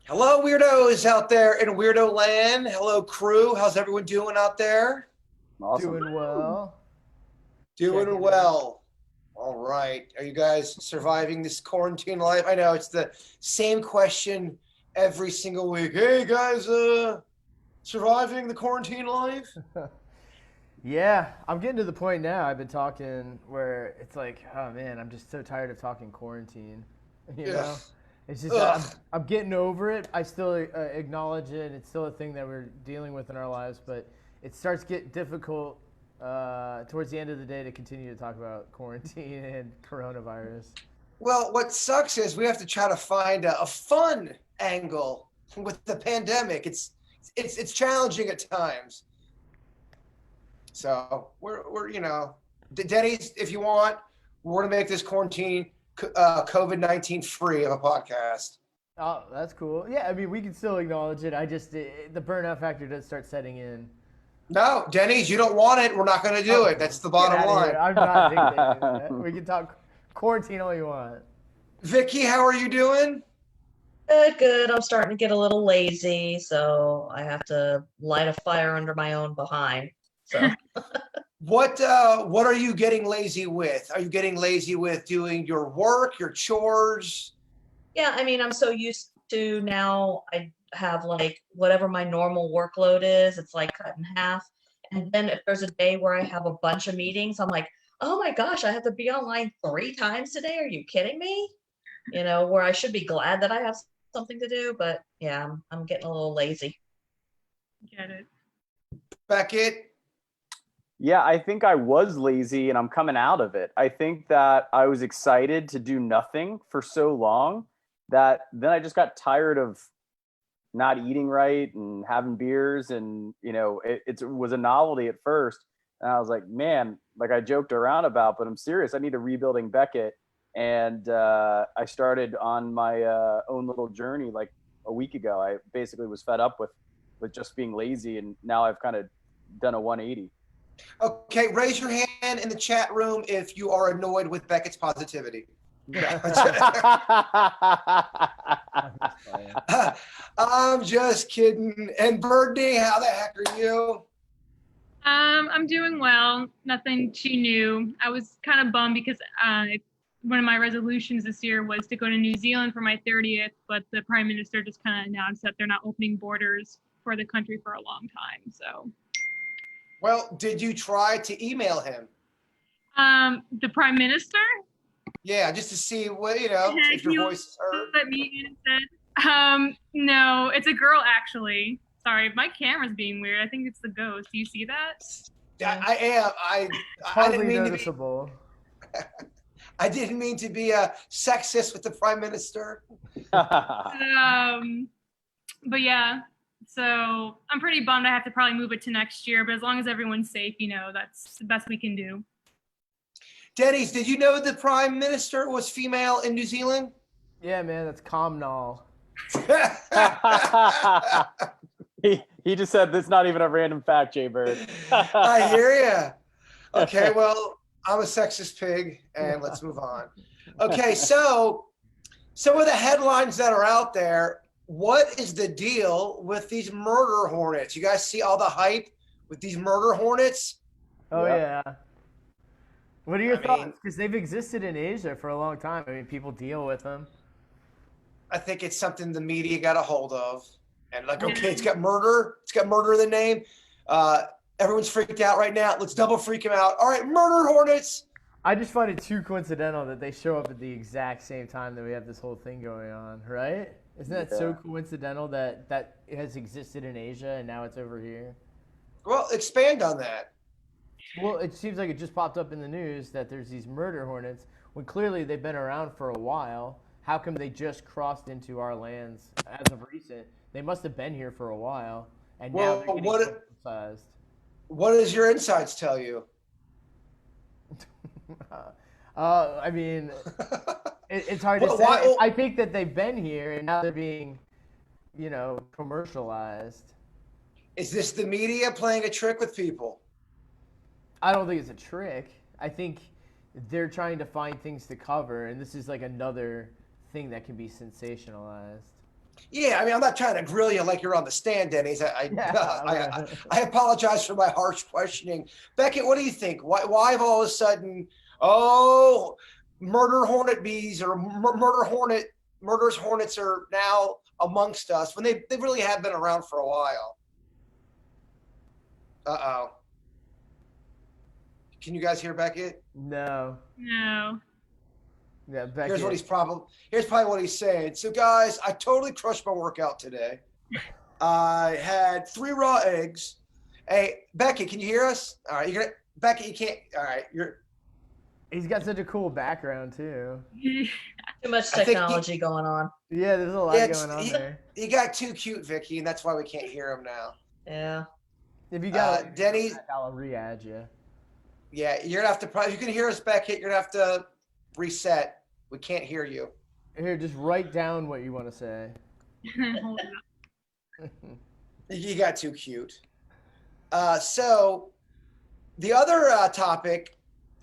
Hello, weirdos out there in weirdo land. Hello, crew. How's everyone doing out there? Awesome. Doing well. Doing Checking in. well. All right. Are you guys surviving this quarantine life? I know it's the same question every single week. Hey, guys, surviving the quarantine life? Yeah, I'm getting to the point now. I've been talking where it's like, oh man, I'm just so tired of talking quarantine. You Ugh. know, it's just Ugh. I'm getting over it. I still acknowledge it. It's still a thing that we're dealing with in our lives, but it starts to get difficult towards the end of the day to continue to talk about quarantine and coronavirus. Well, what sucks is we have to try to find a fun angle with the pandemic. It's challenging at times. So we're Denny's, if you want, we're gonna make this quarantine COVID-19 free of a podcast. Oh, that's cool. Yeah, I mean, we can still acknowledge it. The burnout factor does start setting in. No, Denny's, you don't want it. We're not gonna do Oh, it. That's the get bottom out of line. here. I'm not dictating that. We can talk quarantine all you want. Vicky, how are you doing? Good, good. I'm starting to get a little lazy, so I have to light a fire under my own behind. So, What are you getting lazy with? Are you getting lazy with doing your work, your chores? yeah, I mean, I'm so used to now I have like whatever my normal workload is, it's like cut in half. And then if there's a day where I have a bunch of meetings, I'm like, oh my gosh, I have to be online 3 times today. Are you kidding me? Where I should be glad that I have something to do, but yeah, I'm getting a little lazy. Get it. Beckett? Yeah, I think I was lazy and I'm coming out of it. I think that I was excited to do nothing for so long that then I just got tired of not eating right and having beers. And, it was a novelty at first. And I was like, man, like I joked around about, but I'm serious. I need a rebuilding Beckett. And I started on my own little journey like a week ago. I basically was fed up with just being lazy. And now I've kind of done a 180. Okay, raise your hand in the chat room if you are annoyed with Beckett's positivity. I'm just kidding. And Birdie, how the heck are you? I'm doing well. Nothing too new. I was kind of bummed because one of my resolutions this year was to go to New Zealand for my 30th, but the Prime Minister just kind of announced that they're not opening borders for the country for a long time. So, Well, did you try to email him? the Prime Minister Yeah, just to see what, if your he voice is heard. let me in and said, no, it's a girl actually. Sorry, my camera's being weird. I think it's the ghost. Do you see that? I am. I Hardly didn't mean noticeable. I didn't mean to be a sexist with the Prime Minister. But yeah, so I'm pretty bummed I have to probably move it to next year, but as long as everyone's safe, that's the best we can do. Denny's, did you know the Prime Minister was female in New Zealand? Yeah, man, that's Comnol. he just said that's not even a random fact, Jay Bird. I hear you. Okay, well, I'm a sexist pig, and let's move on. Okay, so some of the headlines that are out there, what is the deal with these murder hornets? You guys see all the hype with these murder hornets? Oh Yep. yeah. What are your I thoughts? mean- Because they've existed in Asia for a long time. I mean, people deal with them. I think it's something the media got a hold of. And like, Yeah. okay, it's got murder in the name. Everyone's freaked out right now. Let's double freak them out. All right, murder hornets. I just find it too coincidental that they show up at the exact same time that we have this whole thing going on, right? Isn't that so Yeah. coincidental that it has existed in Asia and now it's over here? Well, expand on that. Well, it seems like it just popped up in the news that there's these murder hornets when clearly they've been around for a while. How come they just crossed into our lands as of recent? They must have been here for a while, and now Well, they're getting what- circumcised. What does your insights tell you? I mean, it's hard to Well, say. why- I think that they've been here, and now they're being, commercialized. Is this the media playing a trick with people? I don't think it's a trick. I think they're trying to find things to cover, and this is like another thing that can be sensationalized. Yeah, I mean, I'm not trying to grill you like you're on the stand, Denny's. I apologize for my harsh questioning. Beckett, what do you think? Why have all of a sudden, oh, murder hornet bees or murderous hornets are now amongst us when they really have been around for a while? Uh-oh. Can you guys hear Beckett? No. No. Yeah, Beckett. Here's probably what he's saying. So guys, I totally crushed my workout today. I had 3 raw eggs. Hey, Becky, can you hear us? All right, Becky, you can't. All right, He's got such a cool background too. Too much technology going on. Yeah, there's a lot going on there. He got too cute, Vicky, and that's why we can't hear him now. Yeah. If you got Denny, I'll re-add you. Yeah, you're gonna have to. If you can hear us, Beckett, you're gonna have to reset. We can't hear you. Here, just write down what you want to say. Hold on. You got too cute. So the other topic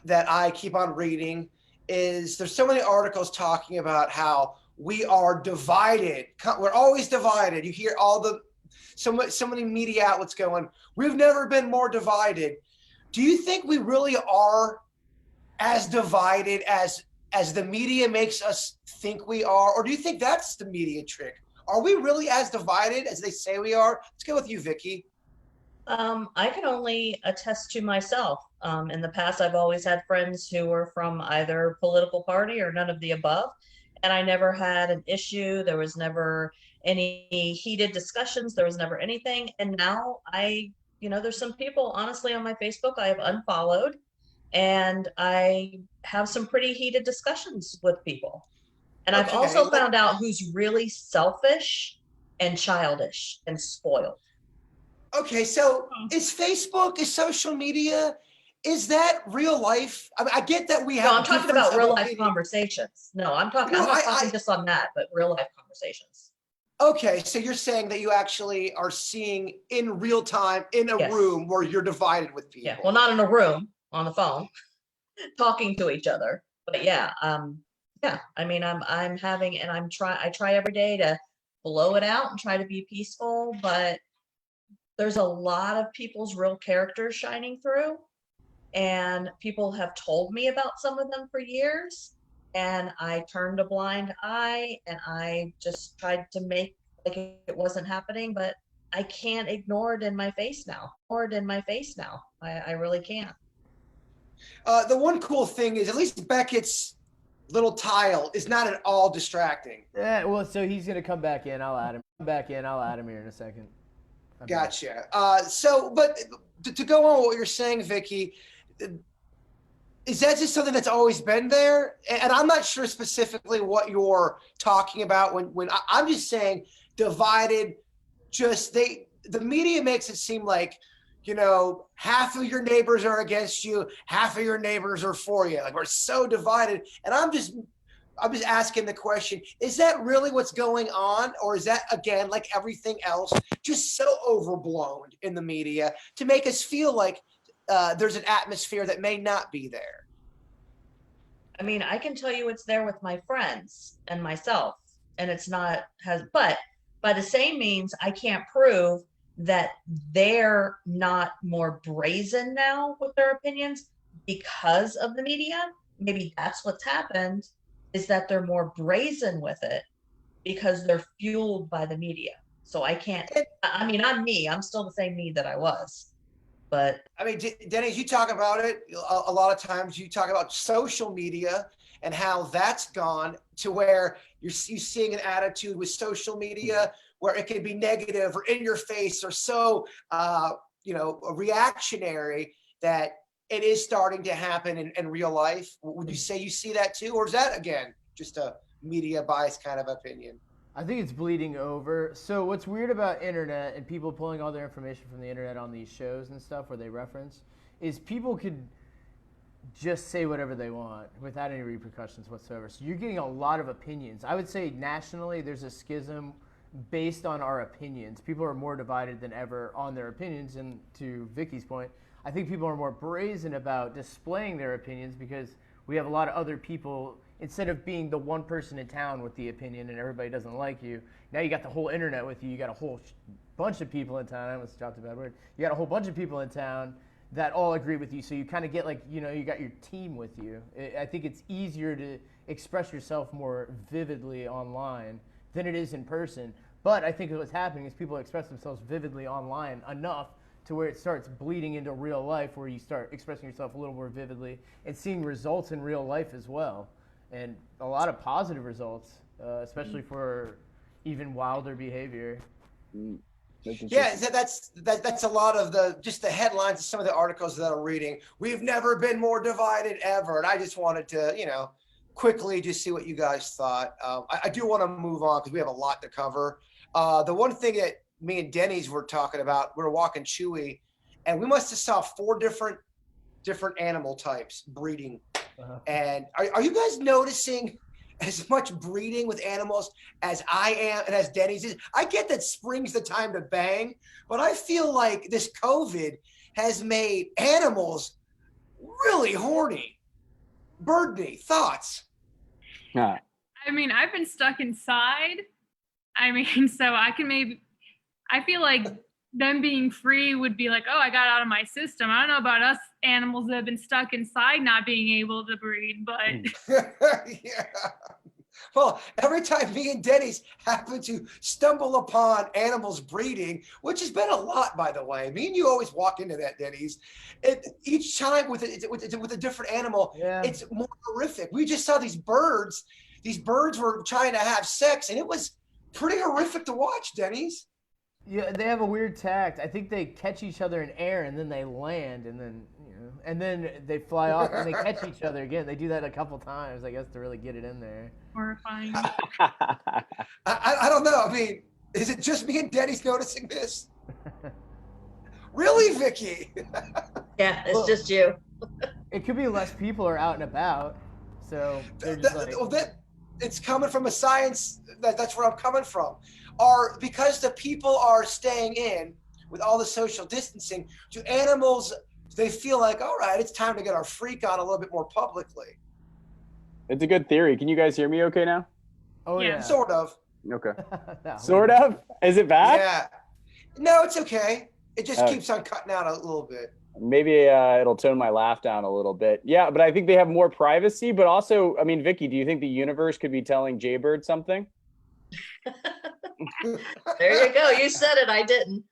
that I keep on reading is there's so many articles talking about how we are divided. We're always divided. You hear so many media outlets going, we've never been more divided. Do you think we really are as divided as the media makes us think we are? Or do you think that's the media trick? Are we really as divided as they say we are? Let's go with you, Vicky. I can only attest to myself. In the past, I've always had friends who were from either political party or none of the above, and I never had an issue. There was never any heated discussions. There was never anything. And now there's some people, honestly, on my Facebook I have unfollowed, and I have some pretty heated discussions with people. And I've also found out who's really selfish and childish and spoiled. Okay, so is social media, is that real life? I mean, I get that we have. No, I'm talking about real life conversations. No, I'm not talking just on that, but real life conversations. Okay, so you're saying that you actually are seeing in real time in a room where you're divided with people. Yeah, well, not in a room, on the phone, talking to each other. But yeah, I mean, I'm having, and I try every day to blow it out and try to be peaceful, but there's a lot of people's real characters shining through, and people have told me about some of them for years, and I turned a blind eye and I just tried to make like it wasn't happening, but I can't ignore it in my face now. I really can't. The one cool thing is at least Beckett's little tile is not at all distracting. Yeah, well, so he's gonna come back in. I'll add him. I'll add him here in a second. Gotcha. But to go on what you're saying, Vicky, is that just something that's always been there? And I'm not sure specifically what you're talking about when I'm just saying divided. The media makes it seem like, half of your neighbors are against you, half of your neighbors are for you. Like we're so divided. And I'm just asking the question, is that really what's going on? Or is that, again, like everything else, just so overblown in the media to make us feel like there's an atmosphere that may not be there? I mean, I can tell you it's there with my friends and myself, and but by the same means, I can't prove that they're not more brazen now with their opinions because of the media. Maybe that's what's happened, is that they're more brazen with it because they're fueled by the media. So I can't, I mean, I'm me. I'm still the same me that I was. But I mean, Dennis, you talk about it a lot of times. You talk about social media and how that's gone to where you're seeing an attitude with social media where it can be negative or in your face or so, reactionary that it is starting to happen in real life. Would you say you see that too? Or is that, again, just a media bias kind of opinion? I think it's bleeding over. So what's weird about internet and people pulling all their information from the internet on these shows and stuff where they reference is people could just say whatever they want without any repercussions whatsoever. So you're getting a lot of opinions. I would say nationally there's a schism based on our opinions. People are more divided than ever on their opinions. And to Vicky's point, I think people are more brazen about displaying their opinions because we have a lot of other people instead of being the one person in town with the opinion and everybody doesn't like you, now you got the whole internet with you. You got a whole bunch of people in town. I almost dropped a bad word. You got a whole bunch of people in town that all agree with you. So you kind of get like, you know, you got your team with you. I think it's easier to express yourself more vividly online than it is in person. But I think what's happening is people express themselves vividly online enough to where it starts bleeding into real life, where you start expressing yourself a little more vividly and seeing results in real life as well. And a lot of positive results, especially for even wilder behavior. Yeah, that's a lot of the headlines of some of the articles that I'm reading. We've never been more divided ever. And I just wanted to, you know, quickly just see what you guys thought. I do want to move on because we have a lot to cover. The one thing that me and Denny's were talking about, we were walking Chewy, and we must have saw 4 different animal types breeding. And are you guys noticing as much breeding with animals as I am and as Denny's is? I get that spring's the time to bang, but I feel like this COVID has made animals really horny. Birdney, thoughts? Huh. I mean, I've been stuck inside. I mean, so I feel like them being free would be like, oh, I got out of my system. I don't know about us animals that have been stuck inside not being able to breed, but Yeah. Well, every time me and Denny's happen to stumble upon animals breeding, which has been a lot, by the way. Me and you always walk into that, Denny's. Each time with a different animal, it's more horrific. We just saw these birds. These birds were trying to have sex, and it was pretty horrific to watch, Denny's. Yeah, they have a weird tact. I think they catch each other in air and then they land and then, you know, and then they fly off and they catch each other again. They do that a couple times, I guess, to really get it in there. horrifying. I don't know. I mean, is it just me and Denny's noticing this? Really, Vicky? Yeah, it's just you. It could be less people are out and about, so they're just it's coming from a science. That's where I'm coming from. Because the people are staying in with all the social distancing, do animals, they feel like, all right, it's time to get our freak on a little bit more publicly? It's a good theory. Can you guys hear me okay now? Oh yeah. Sort of. Okay. No. Sort of? Is it bad? Yeah. No, it's okay. It just keeps on cutting out a little bit. Maybe it'll tone my laugh down a little bit. Yeah, but I think they have more privacy. But also, I mean, Vicky, do you think the universe could be telling Jaybird something? There you go. You said it. I didn't.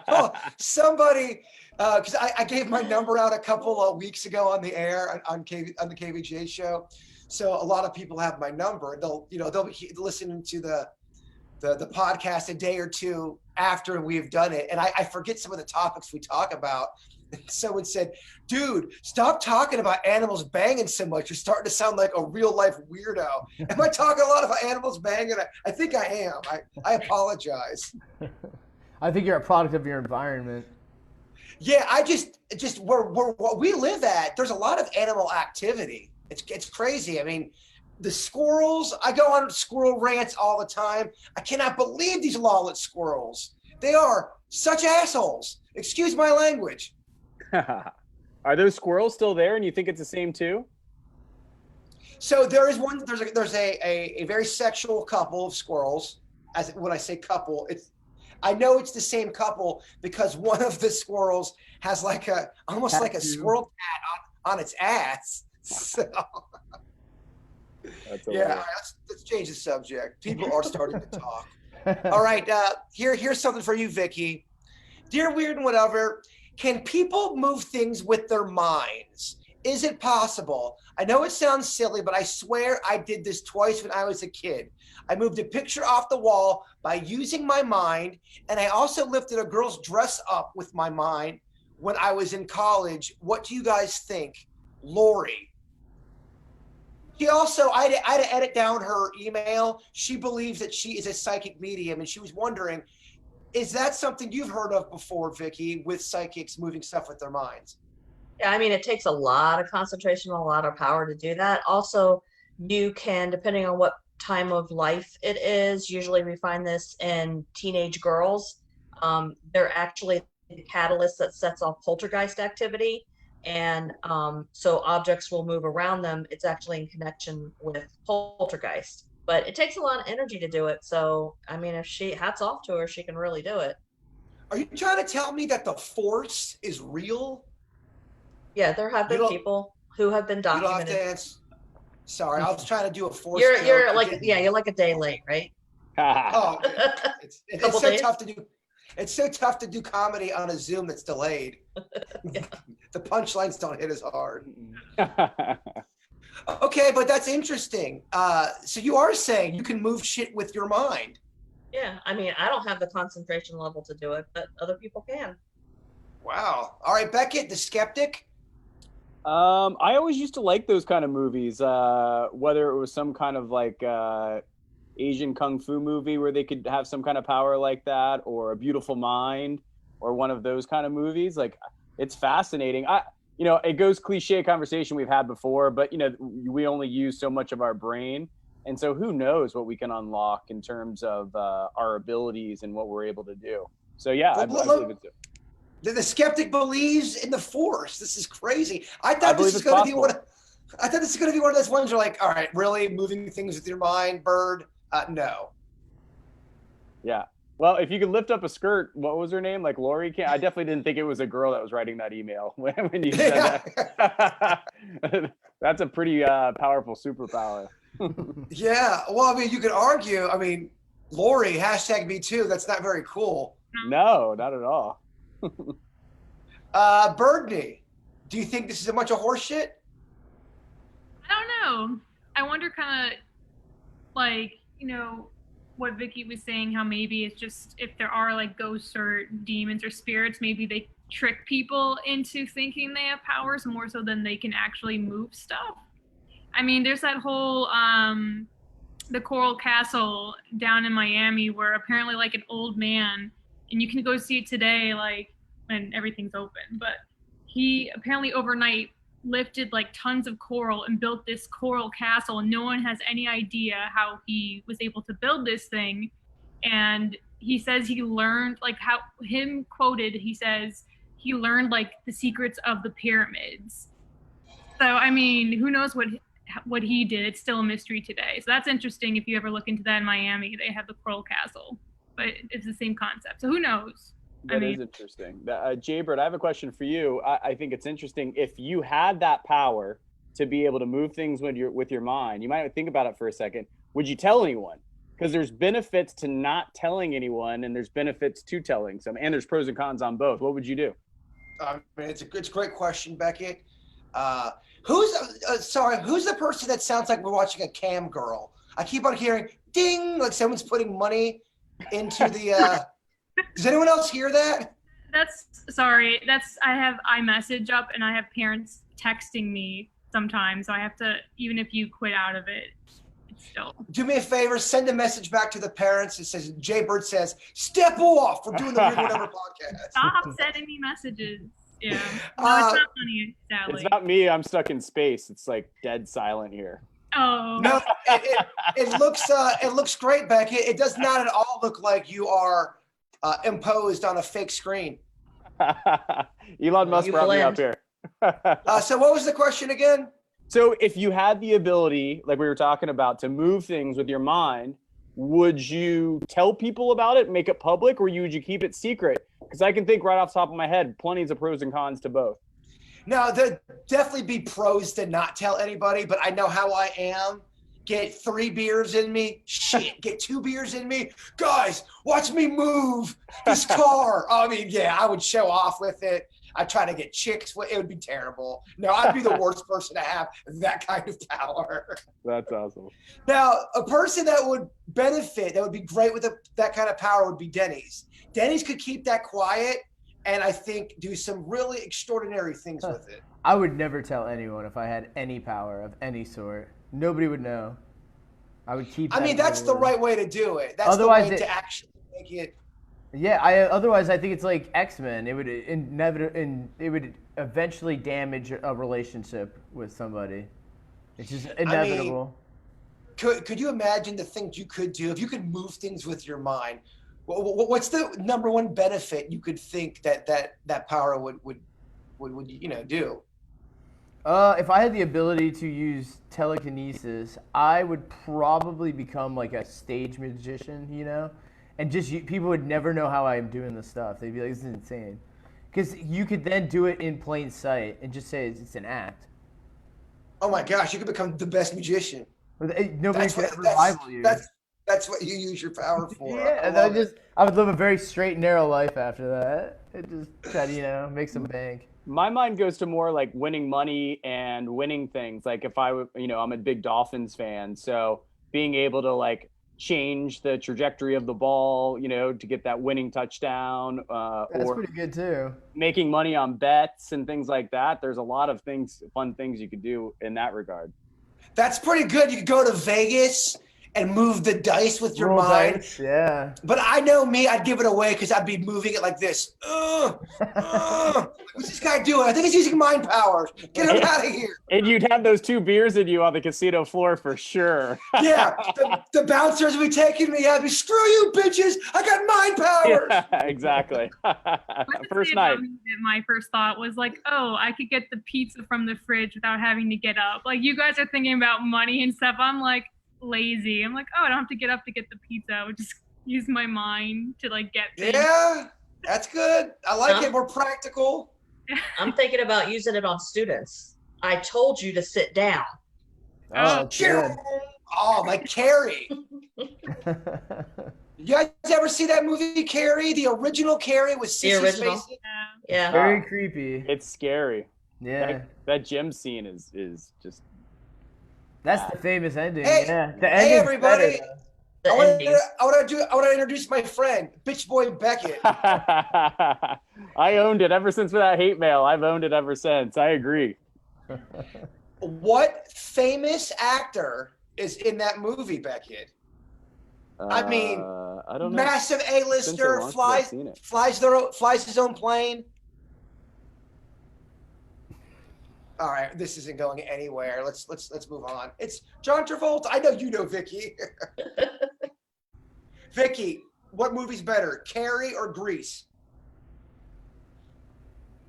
Oh, somebody, because I gave my number out a couple of weeks ago on the air on the KVJ show. So a lot of people have my number, and they'll be listening to the podcast a day or two after we've done it. And I forget some of the topics we talk about. And someone said, dude, stop talking about animals banging so much. You're starting to sound like a real life weirdo. Am I talking a lot about animals banging? I think I am. I apologize. I think you're a product of your environment. Yeah, I just where we live at, there's a lot of animal activity. It's crazy. I mean, the squirrels, I go on squirrel rants all the time. I cannot believe these lawless squirrels. They are such assholes. Excuse my language. Are those squirrels still there, and you think it's the same too? So there's a very sexual couple of squirrels. When I say couple, I know it's the same couple because one of the squirrels has almost like a squirrel tat on its ass. So yeah, let's change the subject. People are starting to talk. All right, here's something for you, Vicky. Dear Weird and Whatever, can people move things with their minds? Is it possible? I know it sounds silly, but I swear I did this twice when I was a kid. I moved a picture off the wall by using my mind, and I also lifted a girl's dress up with my mind when I was in college. What do you guys think? Lori. She also, I had to edit down her email. She believes that she is a psychic medium, and she was wondering, is that something you've heard of before, Vicky, with psychics moving stuff with their minds? Yeah, I mean, it takes a lot of concentration, a lot of power to do that. Also, you can, depending on what time of life it is, usually we find this in teenage girls. They're actually the catalyst that sets off poltergeist activity. and so objects will move around them. It's actually in connection with poltergeist, but it takes a lot of energy to do it. So I mean, if she, hats off to her, she can really do it. Are you trying to tell me that the Force is real? Yeah, there have You been don't. people who have been You don't have documented. to answer. Sorry, I was trying to do a Force. You're joke. like, yeah, you're like a day late, right? Oh, it's Couple so days? tough to do. It's so tough to do comedy on a Zoom that's delayed. The punchlines don't hit as hard. Okay, but that's interesting. So you are saying you can move shit with your mind. Yeah, I mean, I don't have the concentration level to do it, but other people can. Wow. All right, Beckett, the skeptic. I always used to like those kind of movies, whether it was some kind of like Asian kung fu movie where they could have some kind of power like that, or A Beautiful Mind, or one of those kind of movies. Like, it's fascinating. It goes cliche conversation we've had before, but we only use so much of our brain, and so who knows what we can unlock in terms of our abilities and what we're able to do. So yeah, I believe it's. The skeptic believes in the Force. This is crazy. I I thought believe this is it's going to be possible. I thought this is going to be one of those ones where like, all right, really moving things with your mind, Bird? No. Yeah. Well, if you could lift up a skirt, what was her name? Like Lori? I definitely didn't think it was a girl that was writing that email when you said that. That's a pretty powerful superpower. Yeah. Well, I mean, you could argue. I mean, Lori, #me too. That's not very cool. No, not at all. Birdney, do you think this is a bunch of horse shit? I don't know. I wonder kind of like, what Vicky was saying, how maybe it's just if there are like ghosts or demons or spirits, maybe they trick people into thinking they have powers more so than they can actually move stuff. I mean, there's that whole the Coral Castle down in Miami where apparently like an old man, and you can go see it today, like when everything's open, but he apparently overnight lifted like tons of coral and built this coral castle, and no one has any idea how he was able to build this thing. And he says he learned, like, how him quoted, he says he learned like the secrets of the pyramids. So I mean, who knows what he did? It's still a mystery today. So that's interesting. If you ever look into that in Miami, they have the coral castle, but it's the same concept. So who knows? That is interesting. Jaybird, I have a question for you. I think it's interesting. If you had that power to be able to move things with your mind, you might think about it for a second. Would you tell anyone? Because there's benefits to not telling anyone, and there's benefits to telling some, and there's pros and cons on both. What would you do? It's a great question, Beckett. Who's the person that sounds like we're watching a cam girl? I keep on hearing ding, like someone's putting money into the. Does anyone else hear that? I have iMessage up and I have parents texting me sometimes. So I have to, even if you quit out of it, it's still. Do me a favor, send a message back to the parents. It says, Jaybird says, step off. We're doing the Weird Whatever podcast. Stop sending me messages. Yeah. No, it's not funny, sadly. It's not me. I'm stuck in space. It's like dead silent here. Oh. No, it looks great, Beckett. It does not at all look like you are imposed on a fake screen. Elon Musk brought me up here. So what was the question again? So if you had the ability, like we were talking about, to move things with your mind, would you tell people about it, make it public, or would you keep it secret? Because I can think right off the top of my head, plenty of pros and cons to both. Now, there'd definitely be pros to not tell anybody, but I know how I am. Get 3 beers in me. Shit, get 2 beers in me. Guys, watch me move this car. I mean, yeah, I would show off with it. I'd try to get chicks. It would be terrible. No, I'd be the worst person to have that kind of power. That's awesome. Now, a person that would benefit, that would be great with that kind of power would be Denny's. Denny's could keep that quiet and I think do some really extraordinary things with it. I would never tell anyone if I had any power of any sort. Nobody would know. I would keep. I mean, that's the right way to do it. That's Otherwise the way to actually make it. Yeah, otherwise I think it's like X-Men. It would eventually damage a relationship with somebody. It's just inevitable. I mean, could you imagine the things you could do if you could move things with your mind? What's the number one benefit you could think that power would do? If I had the ability to use telekinesis, I would probably become like a stage magician, you know, and just people would never know how I'm doing this stuff. They'd be like, "This is insane," because you could then do it in plain sight and just say it's an act. Oh my gosh, you could become the best magician. Nobody That's could what ever that's, rival you. that's what you use your power for. Yeah, I and I love it. I would live a very straight, narrow life after that. And just try to, make some bank. My mind goes to more like winning money and winning things. Like if I would, I'm a big Dolphins fan, so being able to like change the trajectory of the ball, to get that winning touchdown, That's or pretty good too. making money on bets and things like that. There's a lot of fun things you could do in that regard. That's pretty good. You could go to Vegas and move the dice with your Roll mind. dice, yeah. But I know me, I'd give it away because I'd be moving it like this. What's this guy doing? I think he's using mind powers. Get him out of here. And you'd have those 2 beers in you on the casino floor for sure. Yeah, the bouncers would be taking me. I'd be, screw you, bitches. I got mind powers. Yeah, exactly. First night. My first thought was like, oh, I could get the pizza from the fridge without having to get up. Like, you guys are thinking about money and stuff. I'm like lazy. I'm like, oh, I don't have to get up to get the pizza. I would just use my mind to like get things. Yeah, that's good. I like it. We're practical. I'm thinking about using it on students. I told you to sit down. Oh, Sure. Oh, like Carrie. You guys ever see that movie Carrie? The original Carrie with The Sissy original. Spacek? Yeah. Very creepy. It's scary. Yeah. That gym scene is just. That's the famous ending. Hey, yeah. The hey, ending's everybody. better, The I endings. want to introduce my friend, Bitch Boy Beckett. I owned it ever since that hate mail. I've owned it ever since. I agree. What famous actor is in that movie, Beckett? I mean, I don't know. massive It's been so A-lister, long since I've seen it. flies his own plane. All right, this isn't going anywhere. Let's move on. It's John Travolta. I know you know Vicky. Vicky, what movie's better, Carrie or Grease?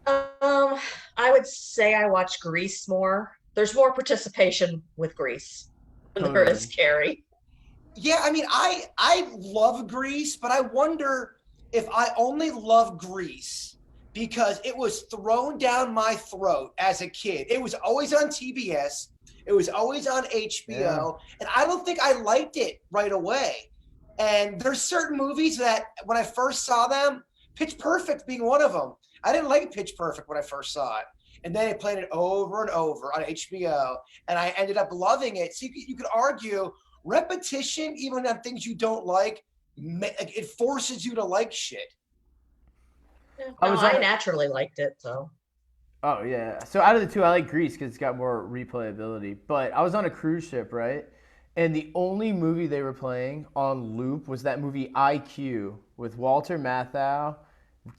I would say I watch Grease more. There's more participation with Grease than there is Carrie. Yeah, I mean, I love Grease, but I wonder if I only love Grease because it was thrown down my throat as a kid. It was always on TBS. It was always on HBO, and I don't think I liked it right away. And there's certain movies that when I first saw them, Pitch Perfect being one of them, I didn't like Pitch Perfect when I first saw it. And then they played it over and over on HBO, and I ended up loving it. So you could argue repetition, even on things you don't like, it forces you to like shit. I naturally liked it, so. Oh, yeah. So out of the two, I like Grease because it's got more replayability. But I was on a cruise ship, right? And the only movie they were playing on loop was that movie IQ with Walter Matthau,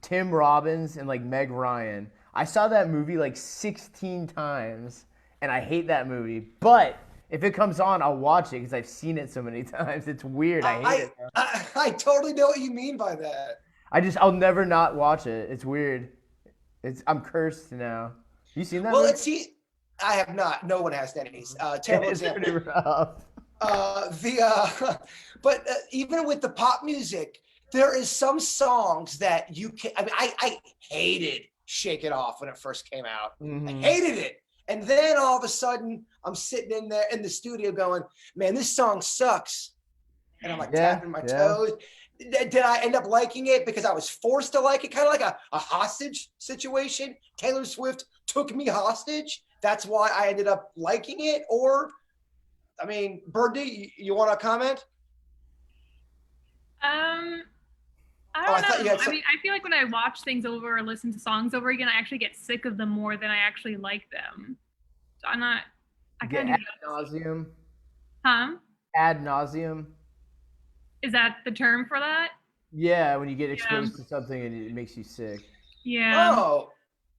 Tim Robbins, and like Meg Ryan. I saw that movie like 16 times, and I hate that movie. But if it comes on, I'll watch it because I've seen it so many times. It's weird. I hate it. I totally know what you mean by that. I'll never not watch it. It's weird. I'm cursed now. You seen that? Well, movie? I have not. No one has Denny's. Terrible It's example. pretty rough. But even with the pop music, there is some songs that you can. I mean, I hated "Shake It Off" when it first came out. Mm-hmm. I hated it, and then all of a sudden, I'm sitting in there in the studio going, "Man, this song sucks," and I'm like tapping my toes. Did I end up liking it because I was forced to like it? Kind of like a hostage situation. Taylor Swift took me hostage. That's why I ended up liking it. Or, I mean, Birdie, you want to comment? I don't know. I mean, I feel like when I watch things over or listen to songs over again, I actually get sick of them more than I actually like them. So I kind of ad nauseum. Huh? Ad nauseum. Is that the term for that? Yeah, when you get exposed to something and it makes you sick. Yeah. Oh,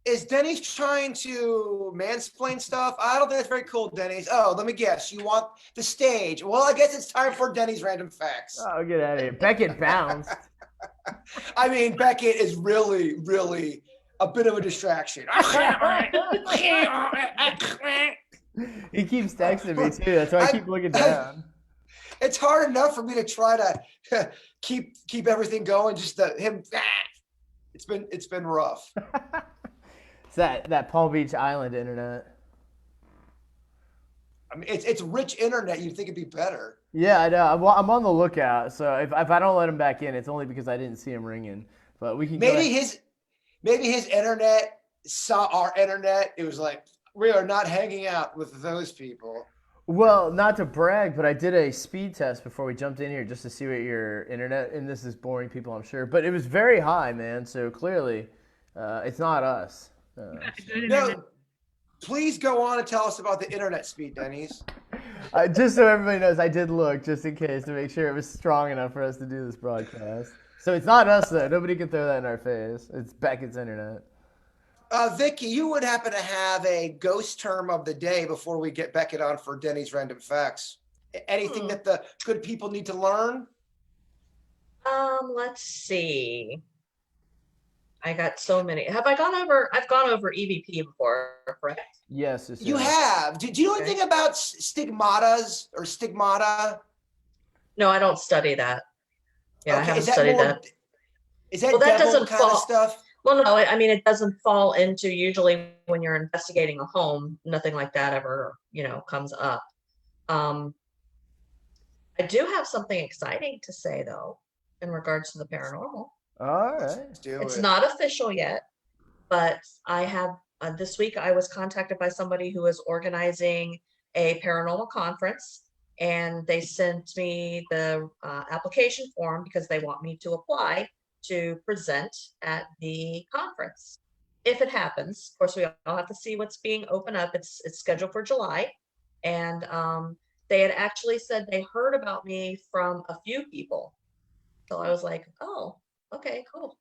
is Denny's trying to mansplain stuff? I don't think that's very cool, Denny's. Oh, let me guess. You want the stage. Well, I guess it's time for Denny's Random Facts. Oh, get out of here. Beckett bounced. I mean, Beckett is really, really a bit of a distraction. He keeps texting me too. That's why I keep looking down. It's hard enough for me to try to keep everything going. Just him. It's been rough. It's that Palm Beach Island internet. I mean, it's rich internet. You'd think it'd be better. Yeah, I know. I'm on the lookout. So if I don't let him back in, it's only because I didn't see him ringing. But we can maybe his internet saw our internet. It was like, we are not hanging out with those people. Well, not to brag, but I did a speed test before we jumped in here just to see what your internet, and this is boring people, I'm sure, but it was very high, man. So clearly, it's not us. No, please go on and tell us about the internet speed, Denny's. Just so everybody knows, I did look just in case to make sure it was strong enough for us to do this broadcast. So it's not us, though. Nobody can throw that in our face. It's Beckett's internet. Vicky, you would happen to have a ghost term of the day before we get Beckett on for Denny's Random Facts. Anything that the good people need to learn? Let's see. I got so many. Have I gone over? I've gone over EVP before, correct? Yes. You have. Do you know anything about stigmatas or stigmata? No, I don't study that. Yeah, I Okay, haven't studied that. Is that Well, that devil doesn't kind fall- of stuff? Well, no, I mean, it doesn't fall into usually when you're investigating a home, nothing like that ever, comes up. I do have something exciting to say though, in regards to the paranormal. All right. Let's do It's it. not official yet, but I have, this week I was contacted by somebody who is organizing a paranormal conference, and they sent me the application form because they want me to apply to present at the conference. If it happens, of course, we all have to see what's being opened up. It's scheduled for July. And they had actually said they heard about me from a few people. So I was like, oh, okay, cool.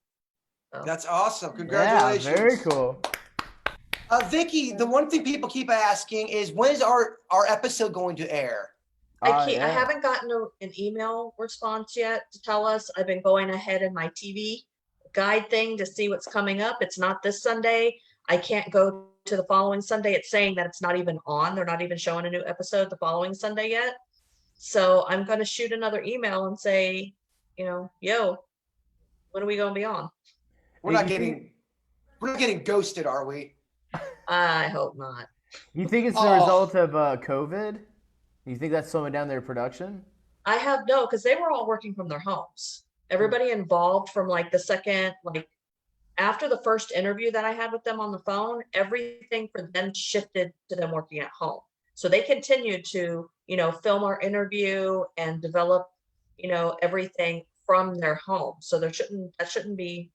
So, That's awesome. Congratulations. Yeah, very cool. Vicky, the one thing people keep asking is, when is our episode going to air? I Yeah. haven't gotten an email response yet to tell us. I've been going ahead in my TV guide thing to see what's coming up. It's not this Sunday. I can't go to the following Sunday. It's saying that it's not even on. They're not even showing a new episode the following Sunday yet. So I'm going to shoot another email and say, yo, when are we going to be on? We're not getting ghosted, are we? I hope not. You think it's the result of COVID? You think that's slowing down their production? I have no, because they were all working from their homes. Everybody involved from like the second, like after the first interview that I had with them on the phone, everything for them shifted to them working at home. So they continued to, film our interview and develop, everything from their home. So that shouldn't be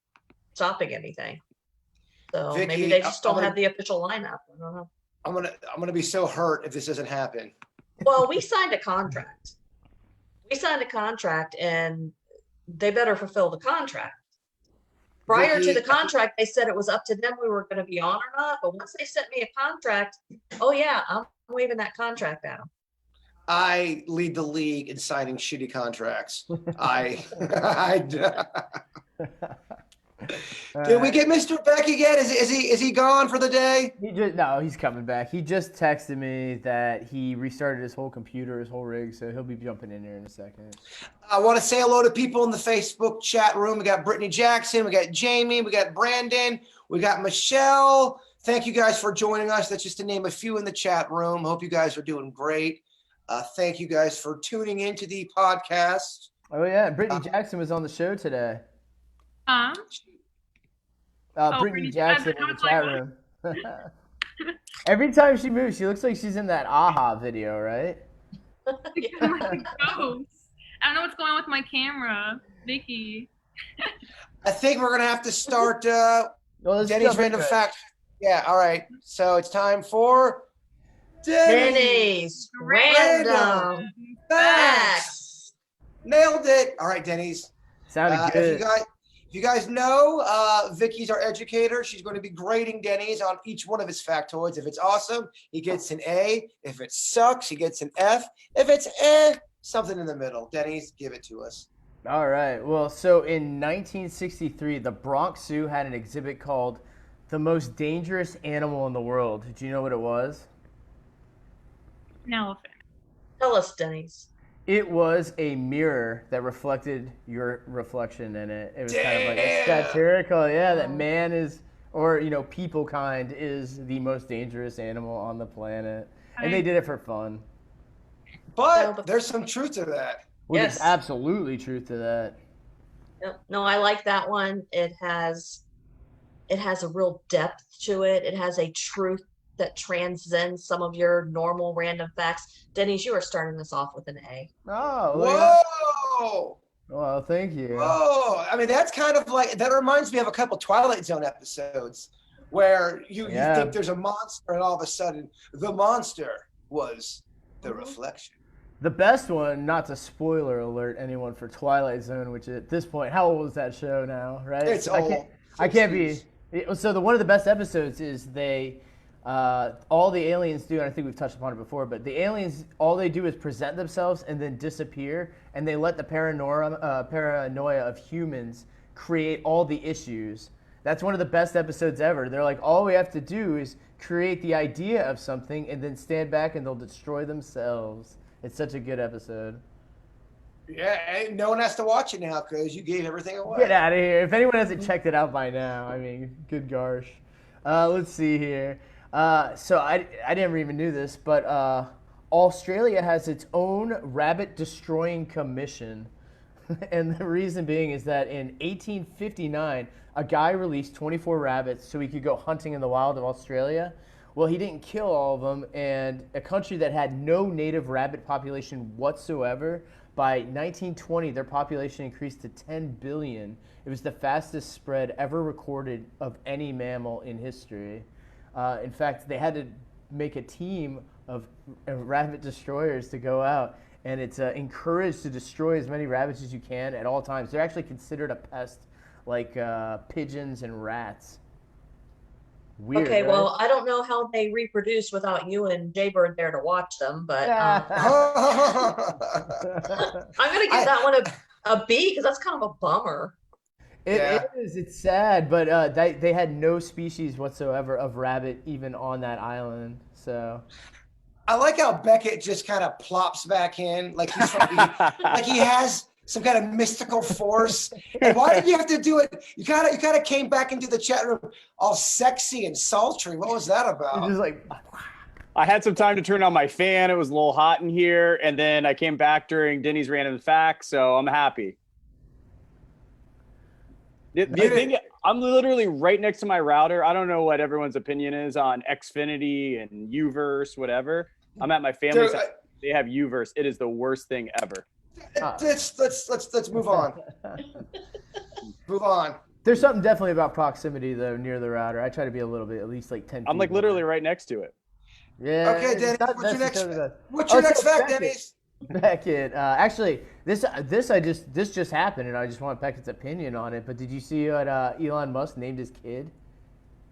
stopping anything. So Vicky, maybe they just don't I'm have the official lineup. I don't know. I'm gonna be so hurt if this doesn't happen. Well, we signed a contract. And they better fulfill the contract. Prior to Vicky, the contract, they said it was up to them we were going to be on or not. But once they sent me a contract, oh yeah, I'm waving that contract down. I lead the league in signing shitty contracts. Did we get Mr. Beck again? Is he gone for the day? No, he's coming back. He just texted me that he restarted his whole computer, his whole rig, so he'll be jumping in there in a second. I want to say hello to people in the Facebook chat room. We got Brittany Jackson, we got Jamie, we got Brandon, we got Michelle. Thank you guys for joining us. That's just to name a few in the chat room. Hope you guys are doing great. Thank you guys for tuning into the podcast. Oh yeah, Brittany Jackson was on the show today. Brittany Jackson in the chat room. Every time she moves, she looks like she's in that AHA video, right? Yeah, I'm like a ghost. I don't know what's going on with my camera, Vicky. I think we're gonna have to start Let's Denny's jump random into it. fact. Yeah, all right. So it's time for Denny's random facts. Nailed it. All right, Denny's. Sounded good. If you guys know, Vicky's our educator. She's going to be grading Denny's on each one of his factoids. If it's awesome, he gets an A. If it sucks, he gets an F. If it's something in the middle. Denny's, give it to us. All right. Well, so in 1963, the Bronx Zoo had an exhibit called The most dangerous animal in the world. Do you know what it was? An elephant. Tell us, Denny's. It was a mirror that reflected your reflection in it. It was kind of like Damn. satirical. Yeah, that man is, or people kind is the most dangerous animal on the planet, and they did it for fun. But there's some truth to that. Well, Yes. there's absolutely truth to that. No, I like that one. It has a real depth to it. It has a truth that transcends some of your normal random facts. Denny's, you are starting this off with an A. Oh, look at that. Whoa! Well, thank you. Whoa! I mean, that's kind of like, that reminds me of a couple Twilight Zone episodes where you think there's a monster and all of a sudden the monster was the reflection. The best one, not to spoiler alert anyone for Twilight Zone, which at this point, how old is that show now, right? It's old. I can't be. So one of the best episodes is all the aliens do, and I think we've touched upon it before, but the aliens, all they do is present themselves and then disappear, and they let the paranoia of humans create all the issues. That's one of the best episodes ever. They're like, all we have to do is create the idea of something and then stand back and they'll destroy themselves. It's such a good episode. Yeah, and no one has to watch it now because you gave everything away. Get out of here. If anyone hasn't checked it out by now, I mean, good gosh. Let's see here. So I never even knew this, but Australia has its own rabbit destroying commission. And the reason being is that in 1859, a guy released 24 rabbits so he could go hunting in the wild of Australia. Well, he didn't kill all of them, and a country that had no native rabbit population whatsoever, by 1920, their population increased to 10 billion. It was the fastest spread ever recorded of any mammal in history. In fact, they had to make a team of rabbit destroyers to go out, and it's encouraged to destroy as many rabbits as you can at all times. They're actually considered a pest like pigeons and rats. Weird, Okay, right? well, I don't know how they reproduce without you and Jaybird there to watch them, but I'm gonna give that one a B because that's kind of a bummer. It is. It's sad, but they had no species whatsoever of rabbit even on that island. So I like how Beckett just kind of plops back in, like like he has some kind of mystical force. And why did you have to do it? You kind of came back into the chat room all sexy and sultry. What was that it's about? just like, I had some time to turn on my fan. It was a little hot in here, and then I came back during Denny's random facts, so I'm happy. The thing, I'm literally right next to my router. I don't know what everyone's opinion is on Xfinity and Uverse, whatever. I'm at my family's house. They have Uverse. It is the worst thing ever. Let's move on. Move on. there's something definitely about proximity though near the router. I try to be a little bit, at least like 10 feet. I'm like literally right next to it. Yeah. Okay, it's Dennis, not what's your next necessarily that. what's your Oh, next so fact, Beckett. Dennis? Beckett, actually, this just happened, and I just want Beckett's opinion on it. But did you see what Elon Musk named his kid?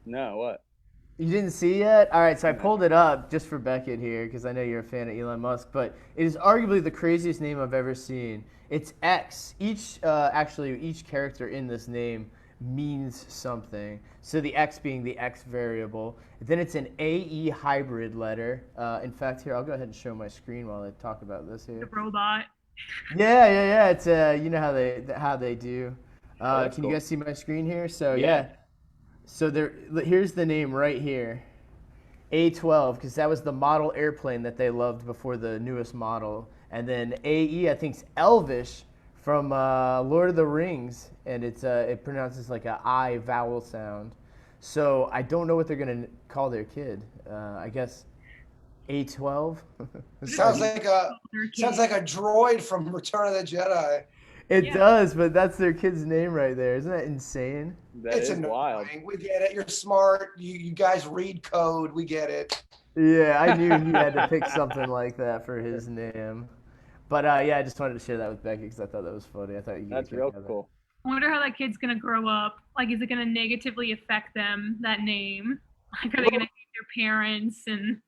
No, what? You didn't see yet? All right, so I pulled it up just for Beckett here because I know you're a fan of Elon Musk, but it is arguably the craziest name I've ever seen. It's X. Each character in this name means something. So the X being the X variable. Then it's an AE hybrid letter. In fact, here, I'll go ahead and show my screen while I talk about this here. The robot. Yeah. It's you know how they do. that's Can cool. you guys see my screen here? So Yeah. So here's the name right here, A12, because that was the model airplane that they loved before the newest model. And then AE, I think, is Elvish from Lord of the Rings, and it pronounces like a I vowel sound. So I don't know what they're gonna call their kid. I guess A12. Sounds like a Their kid. droid from Return of the Jedi. It Yeah. does, but that's their kid's name right there. Isn't that insane? That It's is wild. annoying. We get it. You're smart. You guys read code. We get it. Yeah, I knew he had to pick something like that for his name. But yeah, I just wanted to share that with Becky because I thought that was funny. I thought you That's real cool. I wonder how that kid's gonna grow up. Like, is it gonna negatively affect them, that name? Like, are they gonna hate their parents? And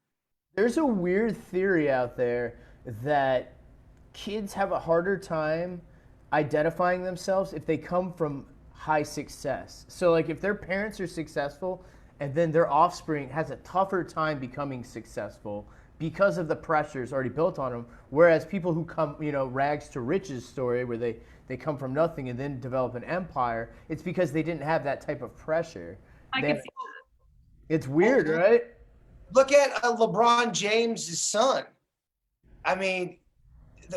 There's a weird theory out there that kids have a harder time identifying themselves if they come from high success. So like if their parents are successful, and then their offspring has a tougher time becoming successful because of the pressures already built on them. Whereas people who come, rags to riches story, where they come from nothing and then develop an empire, it's because they didn't have that type of pressure. I They- can see It's weird, right? Look at LeBron James' son. I mean,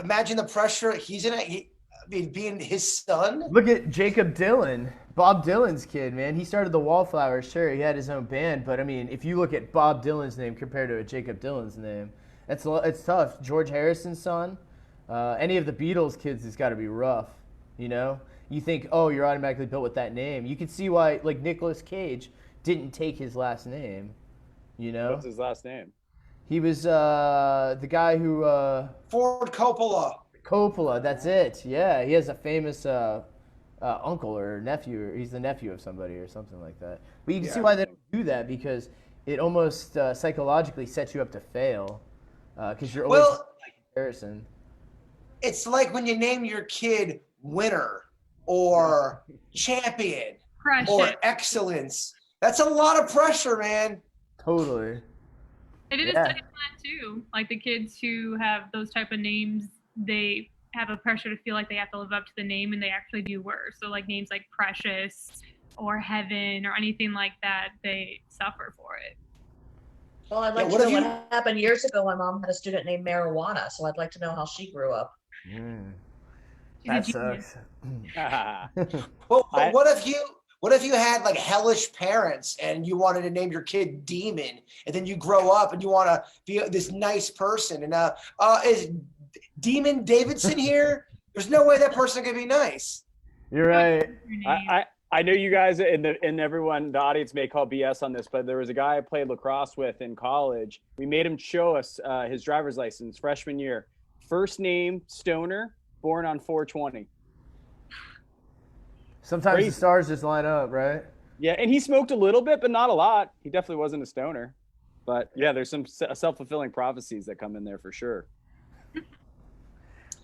imagine the pressure he's in. Being his son. Look at Jacob Dylan, Bob Dylan's kid, man. He started the Wallflowers. Sure, he had his own band, but I mean, if you look at Bob Dylan's name compared to Jacob Dylan's name, it's tough. George Harrison's son, any of the Beatles kids, has got to be rough. You think, oh, you're automatically built with that name. You can see why, like Nicolas Cage didn't take his last name. What's his last name? He was the guy who Ford Coppola, that's it. Yeah, he has a famous uncle or nephew, or he's the nephew of somebody or something like that. But you can see why they don't do that, because it almost psychologically sets you up to fail, because you're always in comparison. It's like when you name your kid Winner or Champion or Excellence. That's a lot of pressure, man. Totally. It is studied on that too. Like the kids who have those type of names, they have a pressure to feel like they have to live up to the name, and they actually do worse. So like names like Precious or Heaven or anything like that, they suffer for it. Well, I'd like to know what happened years ago. My mom had a student named Marijuana, so I'd like to know how she grew up. That sucks. Well, what if you had like hellish parents and you wanted to name your kid Demon, and then you grow up and you want to be this nice person, and is Demon Davidson here? There's no way that person could be nice. You're right. I know you guys and everyone, the audience may call BS on this, but there was a guy I played lacrosse with in college. We made him show us his driver's license freshman year. First name Stoner, born on 4/20. Sometimes Crazy. the stars just line up, right? Yeah, and he smoked a little bit, but not a lot. He definitely wasn't a stoner. But yeah, there's some self-fulfilling prophecies that come in there for sure.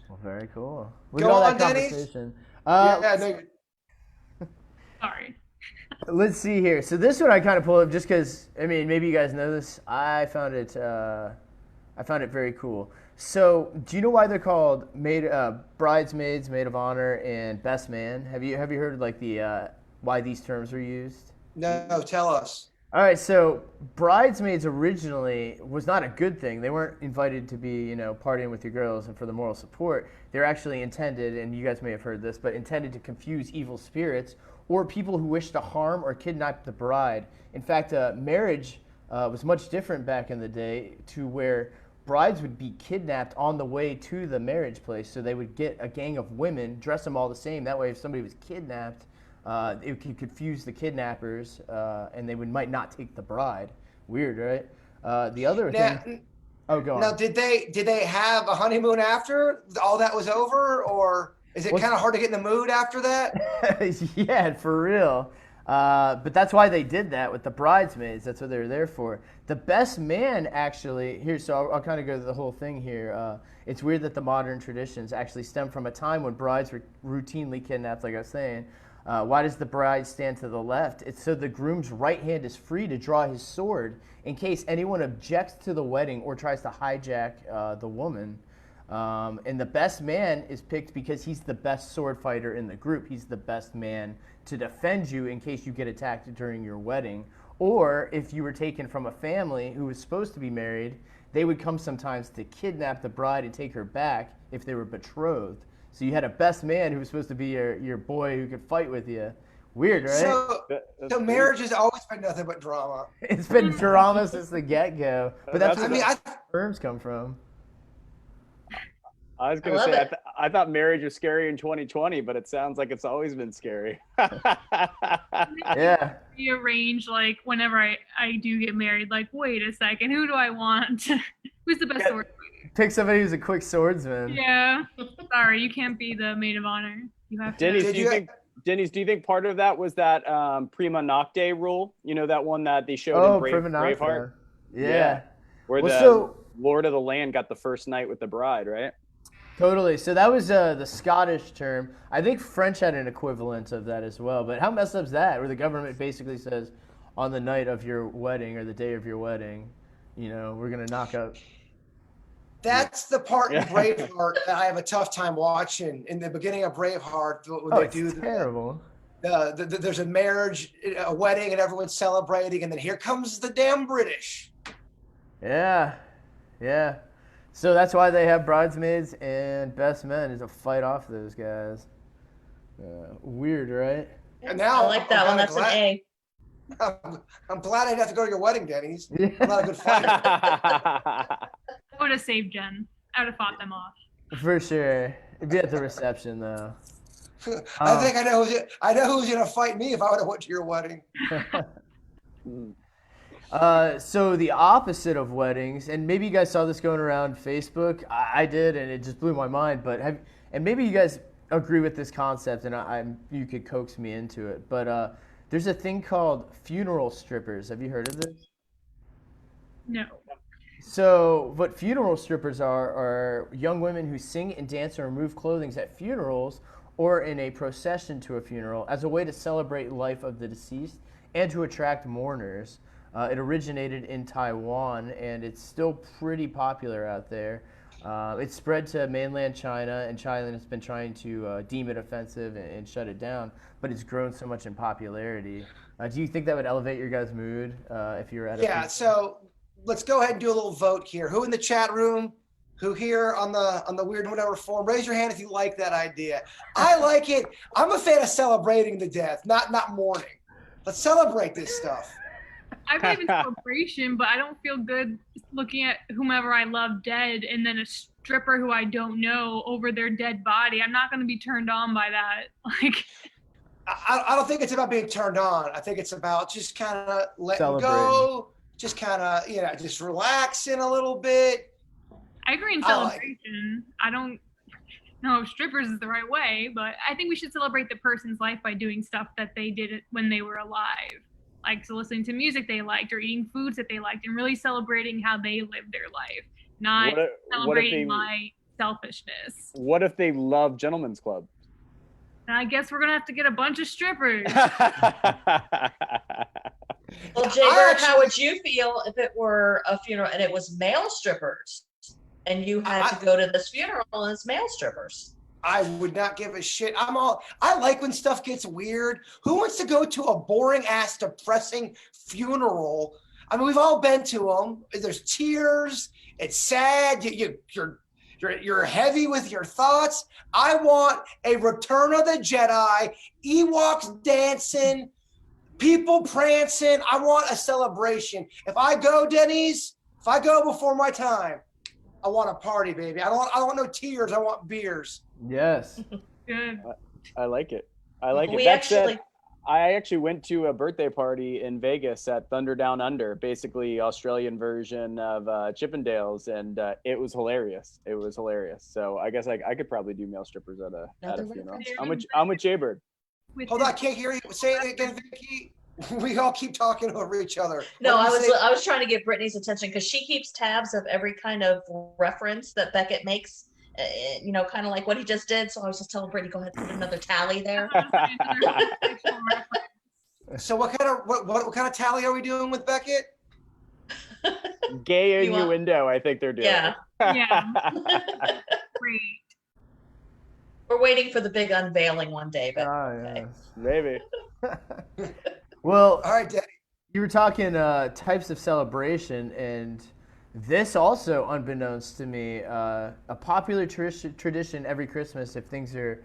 Well, very cool. Look Go at all on, that Denny. conversation. Sorry. Let's see here. So this one I kind of pulled up just because, I mean, maybe you guys know this. I found it very cool. So, do you know why they're called bridesmaids, maid of honor, and best man? Have you heard of like the why these terms were used? No, tell us. All right, so bridesmaids originally was not a good thing. They weren't invited to be, partying with your girls and for the moral support. They're actually intended, and you guys may have heard this, but intended to confuse evil spirits or people who wish to harm or kidnap the bride. In fact, marriage was much different back in the day, to where brides would be kidnapped on the way to the marriage place. So they would get a gang of women, dress them all the same. That way, if somebody was kidnapped, it could confuse the kidnappers, and they might not take the bride. Weird, right? The other thing. Oh, go on. Now, did they have a honeymoon after all that was over, or is it kind of hard to get in the mood after that? Yeah, for real. But that's why they did that with the bridesmaids. That's what they were there for. The best man, actually, here, so I'll kind of go through the whole thing here. It's weird that the modern traditions actually stem from a time when brides were routinely kidnapped, like I was saying. Why does the bride stand to the left? It's so the groom's right hand is free to draw his sword in case anyone objects to the wedding or tries to hijack the woman. And the best man is picked because he's the best sword fighter in the group. He's the best man to defend you in case you get attacked during your wedding. Or if you were taken from a family who was supposed to be married, they would come sometimes to kidnap the bride and take her back if they were betrothed. So you had a best man who was supposed to be your boy who could fight with you. Weird, right? So marriage has always been nothing but drama. It's been drama since the get-go. But that's where terms come from. I was going to say, I thought marriage was scary in 2020, but it sounds like it's always been scary. Yeah. Rearrange, like, whenever I do get married, like, wait a second, who do I want? Who's the best sword fighter? Pick somebody who's a quick swordsman. Yeah. Sorry, you can't be the maid of honor. You have to. Denny's, do you think part of that was that prima nocte rule? You know, that one that they showed in Braveheart? Yeah. Where Lord of the Land got the first night with the bride, right? Totally. So that was the Scottish term. I think French had an equivalent of that as well. But how messed up is that, where the government basically says, on the night of your wedding or the day of your wedding, we're gonna knock up. That's the part in Braveheart that I have a tough time watching. In the beginning of Braveheart, when Oh, they it's do terrible. there's a marriage, a wedding, and everyone's celebrating, and then here comes the damn British. Yeah. So that's why they have bridesmaids and best men, is to fight off those guys. Weird, right? And now I like that I'm one. kinda That's an A. I'm glad I didn't have to go to your wedding, Denny's. I'm not a good fighter. I would have saved Jen. I would have fought them off. For sure. It'd be at the reception, though. I think I know who's gonna fight me if I would have went to your wedding. So the opposite of weddings, and maybe you guys saw this going around Facebook. I did, and it just blew my mind. But and maybe you guys agree with this concept, and you could coax me into it. But there's a thing called funeral strippers. Have you heard of this? No. So, what funeral strippers are young women who sing and dance and remove clothing at funerals or in a procession to a funeral as a way to celebrate life of the deceased and to attract mourners. It originated in Taiwan, and it's still pretty popular out there. It spread to mainland China, and China has been trying to deem it offensive and shut it down, but it's grown so much in popularity. Do you think that would elevate your guys' mood if you were at a Yeah, so let's go ahead and do a little vote here. Who in the chat room, who here on the Weird and Whatever forum, raise your hand if you like that idea. I like it. I'm a fan of celebrating the death, not mourning. Let's celebrate this stuff. I believe in celebration, but I don't feel good looking at whomever I love dead and then a stripper who I don't know over their dead body. I'm not going to be turned on by that. Like, I don't think it's about being turned on. I think it's about just kind of letting Celebrating. go, just kind of, just relaxing a little bit. I agree in I like celebration. I don't know if strippers is the right way, but I think we should celebrate the person's life by doing stuff that they did when they were alive. Like so listening to music they liked or eating foods that they liked and really celebrating how they lived their life, not celebrating my selfishness. What if they love Gentlemen's Club? And I guess we're going to have to get a bunch of strippers. Well, Jay Bird, how would you feel if it were a funeral and it was male strippers and you had to go to this funeral and it's male strippers? I would not give a shit. I like when stuff gets weird. Who wants to go to a boring ass, depressing funeral? I mean, we've all been to them. There's tears. It's sad. You're heavy with your thoughts. I want a Return of the Jedi, Ewoks dancing, people prancing. I want a celebration. If I go, Denny's, if I go before my time, I want a party, baby. I don't want no tears. I want beers. Yes. Good. I like it. I like it. We That actually- said, I actually went to a birthday party in Vegas at Thunder Down Under, basically Australian version of Chippendales, and it was hilarious. It was hilarious. So I guess I could probably do male strippers at a funeral. I'm with Jaybird. Hold on, I can't hear you. Say it again, Vicky. We all keep talking over each other. No, What did you say? I was trying to get Brittany's attention because she keeps tabs of every kind of reference that Beckett makes. Kind of like what he just did. So I was just telling Brittany, go ahead and put another tally there. So what kind of tally are we doing with Beckett? Gay You want- innuendo, I think they're doing. Yeah. Yeah. Great. We're waiting for the big unveiling one day, but Yes. Maybe. Well, All right, Denny. you were talking types of celebration, and this also, unbeknownst to me, a popular tradition every Christmas. If things are,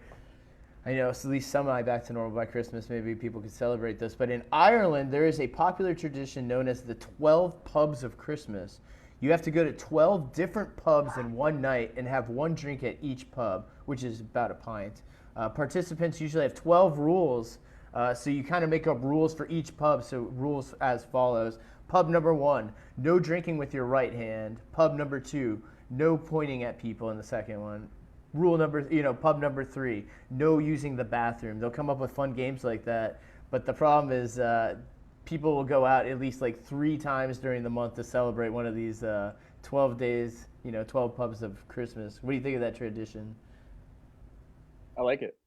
at least semi back to normal by Christmas, maybe people could celebrate this. But in Ireland, there is a popular tradition known as the 12 pubs of Christmas. You have to go to 12 different pubs in one night and have one drink at each pub, which is about a pint. Participants usually have 12 rules, so you kind of make up rules for each pub. So rules as follows. Pub number 1, no drinking with your right hand. Pub number 2, no pointing at people in the second one. Pub number 3, no using the bathroom. They'll come up with fun games like that. But the problem is people will go out at least like 3 times during the month to celebrate one of these 12 days, 12 pubs of Christmas. What do you think of that tradition? I like it.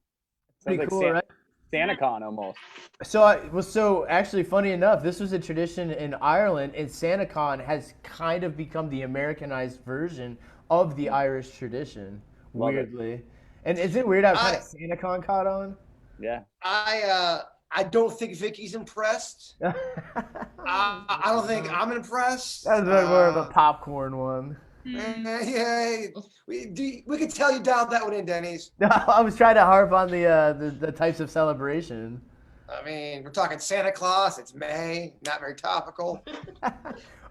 Pretty Sounds cool, like right? SantaCon almost. So actually, funny enough, this was a tradition in Ireland, and SantaCon has kind of become the Americanized version of the Irish tradition. Love it. Weirdly, and is it weird how kind of SantaCon caught on? Yeah. I don't think Vicky's impressed. I don't think I'm impressed. That was more of a popcorn one. Yeah, we could tell you dialed that one in, Denny's. I was trying to harp on the types of celebration. I mean, we're talking Santa Claus. It's May, not very topical.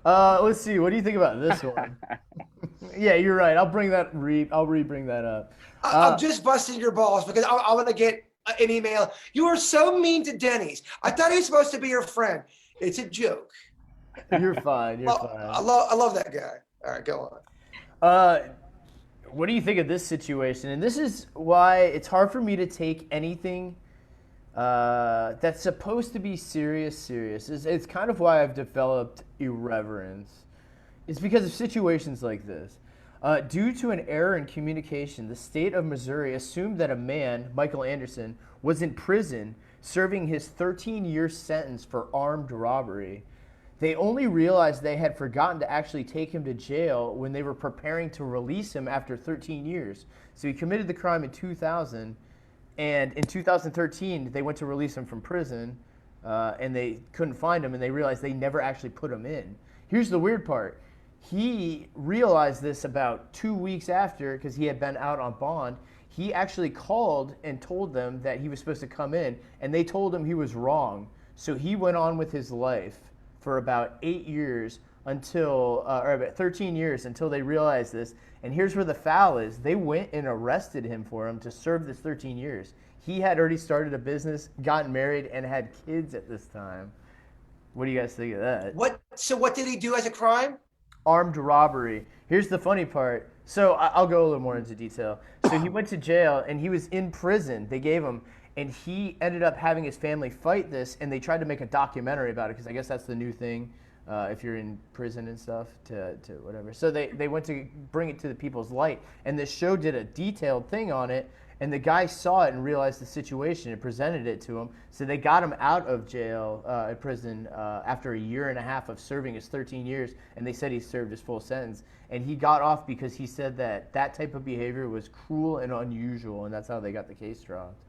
Let's see. What do you think about this one? Yeah, you're right. I'll bring that. I'll re-bring that up. I'm just busting your balls because I'm gonna get an email. You are so mean to Denny's. I thought he was supposed to be your friend. It's a joke. You're fine. You're fine. I love that guy. All right, go on. What do you think of this situation? And this is why it's hard for me to take anything that's supposed to be serious. It's kind of why I've developed irreverence. It's because of situations like this. Due to an error in communication, the state of Missouri assumed that a man, Michael Anderson, was in prison serving his 13-year sentence for armed robbery. They only realized they had forgotten to actually take him to jail when they were preparing to release him after 13 years. So he committed the crime in 2000, and in 2013, they went to release him from prison, and they couldn't find him, and they realized they never actually put him in. Here's the weird part. He realized this about 2 weeks after, because he had been out on bond. He actually called and told them that he was supposed to come in, and they told him he was wrong. So he went on with his life for about 8 years or about 13 years until they realized this. And here's where the foul is. They went and arrested him for him to serve this 13 years. He had already started a business, gotten married, and had kids at this time. What do you guys think of that? So what did he do as a crime? Armed robbery. Here's the funny part. So I'll go a little more into detail. So he went to jail and he was in prison. They gave him, and he ended up having his family fight this, and they tried to make a documentary about it because I guess that's the new thing if you're in prison and stuff to whatever. So they went to bring it to the people's light, and this show did a detailed thing on it, and the guy saw it and realized the situation and presented it to him. So they got him out of jail, prison, after a year and a half of serving his 13 years, and they said he served his full sentence. And he got off because he said that type of behavior was cruel and unusual, and that's how they got the case dropped.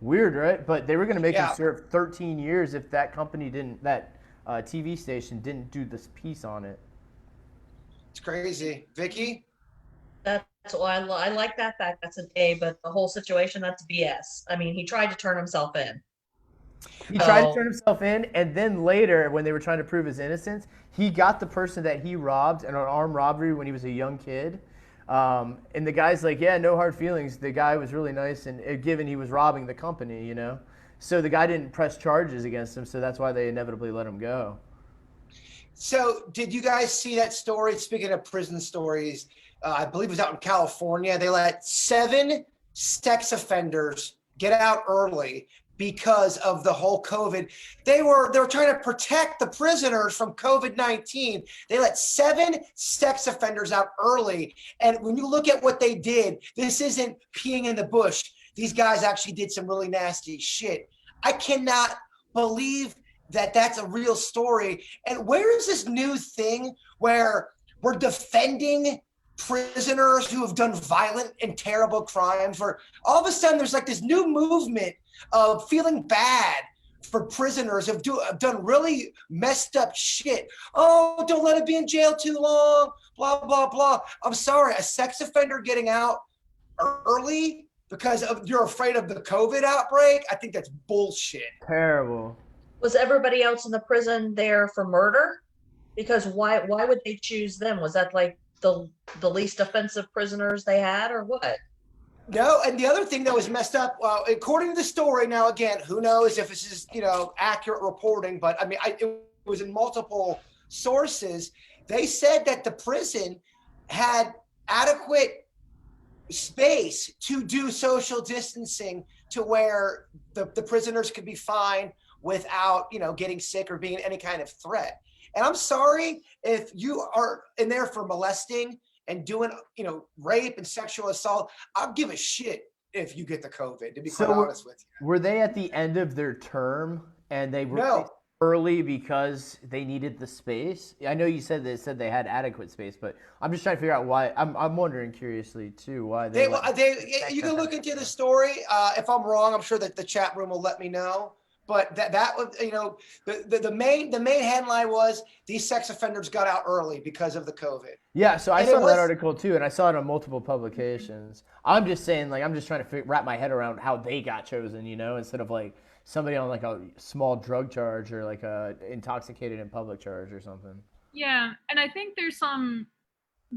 Weird, right? But they were going to make him serve 13 years if that company that TV station didn't do this piece on it. It's crazy. Vicky? That's why I like that fact. That's an A, but the whole situation, that's BS. I mean, he tried to turn himself in. He tried to turn himself in, and then later, when they were trying to prove his innocence, he got the person that he robbed in an armed robbery when he was a young kid. And the guy's like, yeah, no hard feelings. The guy was really nice, and given he was robbing the company, you know. So the guy didn't press charges against him, so that's why they inevitably let him go. So did you guys see that story? Speaking of prison stories, I believe it was out in California. They let 7 sex offenders get out early because of the whole COVID. They were trying to protect the prisoners from COVID-19. They let 7 sex offenders out early. And when you look at what they did, this isn't peeing in the bush. These guys actually did some really nasty shit. I cannot believe that that's a real story. And where is this new thing where we're defending prisoners who have done violent and terrible crimes? Where all of a sudden there's like this new movement of feeling bad for prisoners who've done really messed up shit. Oh, don't let him be in jail too long, blah, blah, blah. I'm sorry, a sex offender getting out early because you're afraid of the COVID outbreak? I think that's bullshit. Terrible. Was everybody else in the prison there for murder? Because why would they choose them? Was that like the least offensive prisoners they had, or what? No, and the other thing that was messed up, well, according to the story, now again, who knows if this is, accurate reporting, but I mean, it was in multiple sources. They said that the prison had adequate space to do social distancing to where the prisoners could be fine without, getting sick or being any kind of threat. And I'm sorry if you are in there for molesting and doing, rape and sexual assault. I'll give a shit if you get the COVID, to be So quite honest with you. were they at the end of their term and they were No. early because they needed the space? I know you said they had adequate space, but I'm just trying to figure out why. I'm wondering curiously too why They, let you can look into the story. If I'm wrong, I'm sure that the chat room will let me know. But that was, the main headline was these sex offenders got out early because of the COVID. Yeah, so I And saw that article too, and I saw it on multiple publications. I'm just saying, like, I'm just trying to wrap my head around how they got chosen, instead of like somebody on like a small drug charge or like a intoxicated in public charge or something. Yeah, and I think there's some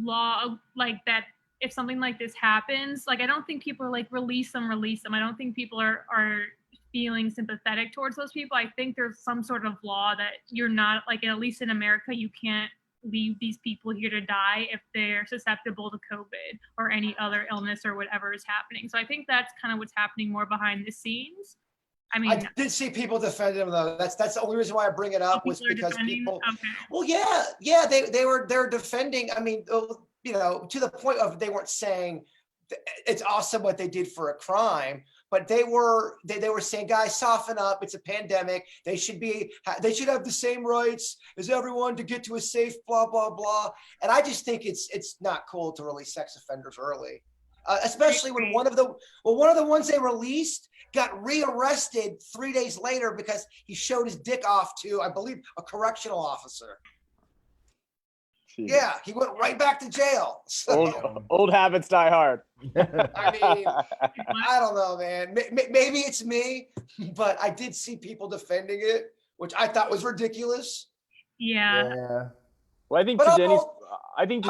law like that. If something like this happens, like I don't think people are like release them. I don't think people are feeling sympathetic towards those people. I think there's some sort of law that you're not, like, at least in America, you can't leave these people here to die if they're susceptible to COVID or any other illness or whatever is happening. So I think that's kind of what's happening more behind the scenes. I mean, I did see people defend him though. That's the only reason why I bring it up was because people. Okay. Well, yeah, they're defending. I mean, to the point of they weren't saying it's awesome what they did for a crime, but they were saying, guys, soften up. It's a pandemic. They should have the same rights as everyone to get to a safe blah blah blah. And I just think it's not cool to release sex offenders early, especially when one of the ones they released got rearrested 3 days later because he showed his dick off to, I believe, a correctional officer. Jeez. Yeah, he went right back to jail. So, Old habits die hard. I mean, I don't know, man. Maybe it's me, but I did see people defending it, which I thought was ridiculous. Yeah. Well, I think But to I'm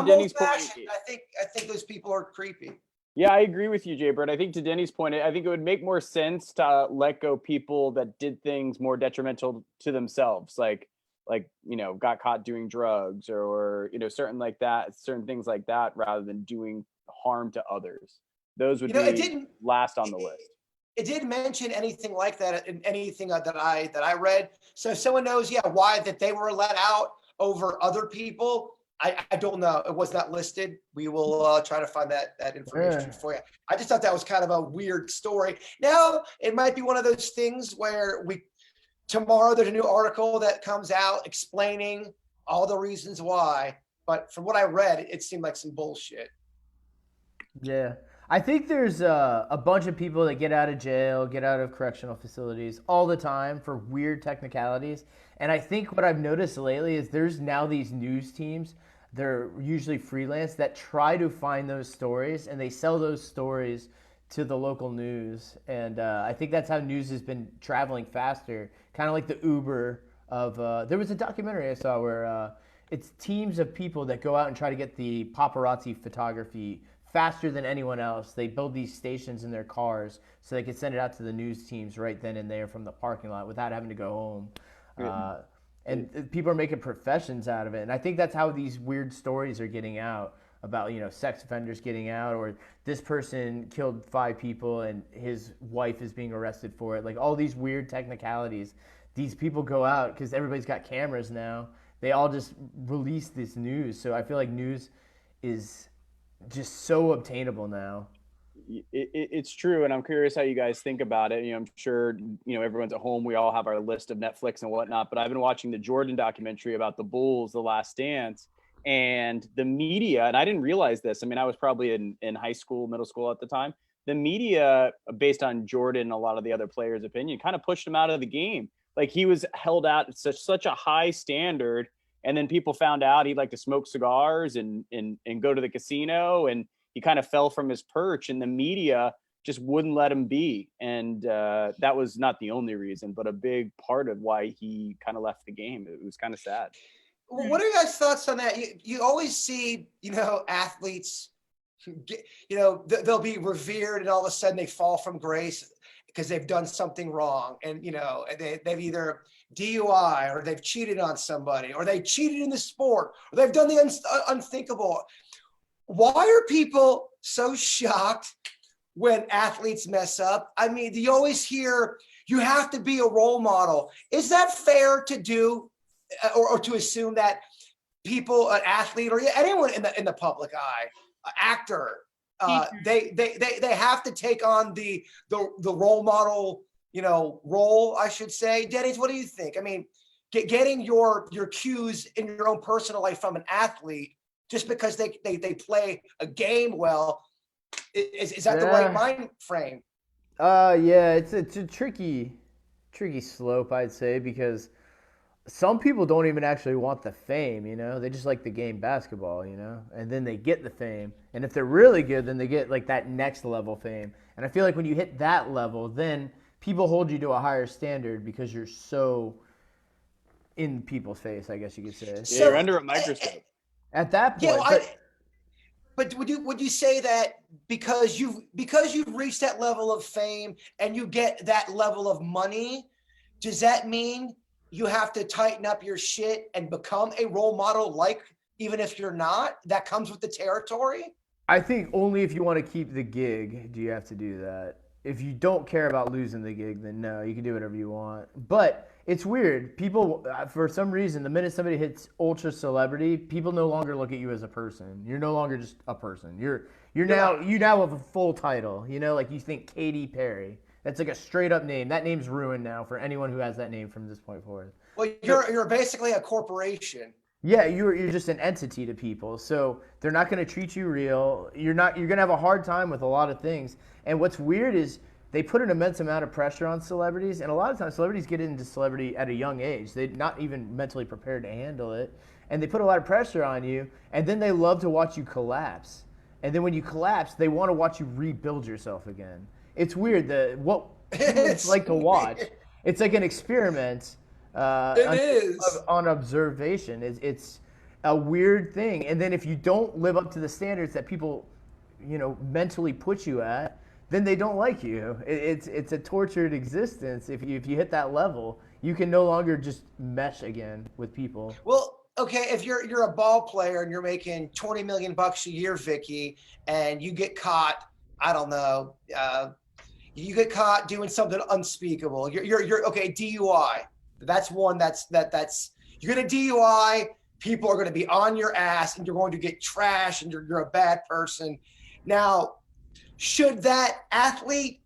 Denny's point. old-fashioned. I think those people are creepy. Yeah, I agree with you, Jay Bird. I think to Denny's point, I think it would make more sense to let go people that did things more detrimental to themselves, like got caught doing drugs or certain things like that, rather than doing harm to others. Those would be last on the list. It didn't mention anything like that in anything that I read. So if someone knows, why that they were let out over other people, I don't know. It was not listed. We will try to find that information for you. I just thought that was kind of a weird story. Now, it might be one of those things where tomorrow there's a new article that comes out explaining all the reasons why. But from what I read, it seemed like some bullshit. Yeah. I think there's a bunch of people that get out of jail, get out of correctional facilities all the time for weird technicalities. And I think what I've noticed lately is there's now these news teams, they're usually freelance, that try to find those stories and they sell those stories to the local news. And I think that's how news has been traveling faster, kind of like the Uber of, there was a documentary I saw where it's teams of people that go out and try to get the paparazzi photography faster than anyone else. They build these stations in their cars so they can send it out to the news teams right then and there from the parking lot without having to go home. And people are making professions out of it. And I think that's how these weird stories are getting out about, sex offenders getting out, or this person killed 5 people and his wife is being arrested for it. Like all these weird technicalities, these people go out because everybody's got cameras now. They all just release this news. So I feel like news is just so obtainable now. It's true, and I'm curious how you guys think about it. I'm sure everyone's at home. We all have our list of Netflix and whatnot, but I've been watching the Jordan documentary about the Bulls, The Last Dance, and the media. And I didn't realize this. I mean, I was probably in high school, middle school at the time. The media, based on Jordan and a lot of the other players' opinion, kind of pushed him out of the game. Like he was held out at such a high standard, and then people found out he'd like to smoke cigars and go to the casino, and he kind of fell from his perch, and the media just wouldn't let him be. And that was not the only reason, but a big part of why he kind of left the game. It was kind of sad. Well, what are your guys' thoughts on that? You always see, athletes, they'll be revered and all of a sudden they fall from grace because they've done something wrong. And, they've either DUI or they've cheated on somebody or they cheated in the sport or they've done the unthinkable. Why are people so shocked when athletes mess up? I mean, you always hear you have to be a role model. Is that fair to do or to assume that people, an athlete or anyone in the public eye, an actor, they have to take on the role model, role, I should say. Denny's, what do you think? I mean, getting your cues in your own personal life from an athlete just because they play a game well, is that the right mind frame? Yeah, it's a tricky slope, I'd say, because some people don't even actually want the fame, they just like the game basketball, and then they get the fame, and if they're really good, then they get like that next level fame. And I feel like when you hit that level, then people hold you to a higher standard because you're so in people's face, I guess you could say. Yeah, you're under a microscope At that point. Yeah, but would you say that because you've reached that level of fame and you get that level of money, does that mean you have to tighten up your shit and become a role model, like, even if you're not? That comes with the territory? I think only if you want to keep the gig do you have to do that. If you don't care about losing the gig, then no, you can do whatever you want. But it's weird. People, for some reason, the minute somebody hits ultra celebrity, people no longer look at you as a person. You're no longer just a person. You now have a full title. Like you think Katy Perry. That's like a straight up name. That name's ruined now for anyone who has that name from this point forward. Well, you're basically a corporation. Yeah, you're just an entity to people. So they're not going to treat you real. You're going to have a hard time with a lot of things. And what's weird is they put an immense amount of pressure on celebrities, and a lot of times celebrities get into celebrity at a young age. They're not even mentally prepared to handle it, and they put a lot of pressure on you, and then they love to watch you collapse. And then when you collapse, they want to watch you rebuild yourself again. It's weird what it's like to watch. It's like an experiment. It is on observation. It's a weird thing. And then if you don't live up to the standards that people, mentally put you at, then they don't like you. It's a tortured existence. If you hit that level, you can no longer just mesh again with people. Well, okay, if you're a ball player and you're making $20 million a year, Vicky, and you get caught, I don't know, you get caught doing something unspeakable. You're okay, DUI. That's one that's you're gonna DUI, people are gonna be on your ass and you're going to get trashed and you're a bad person. Now, should that athlete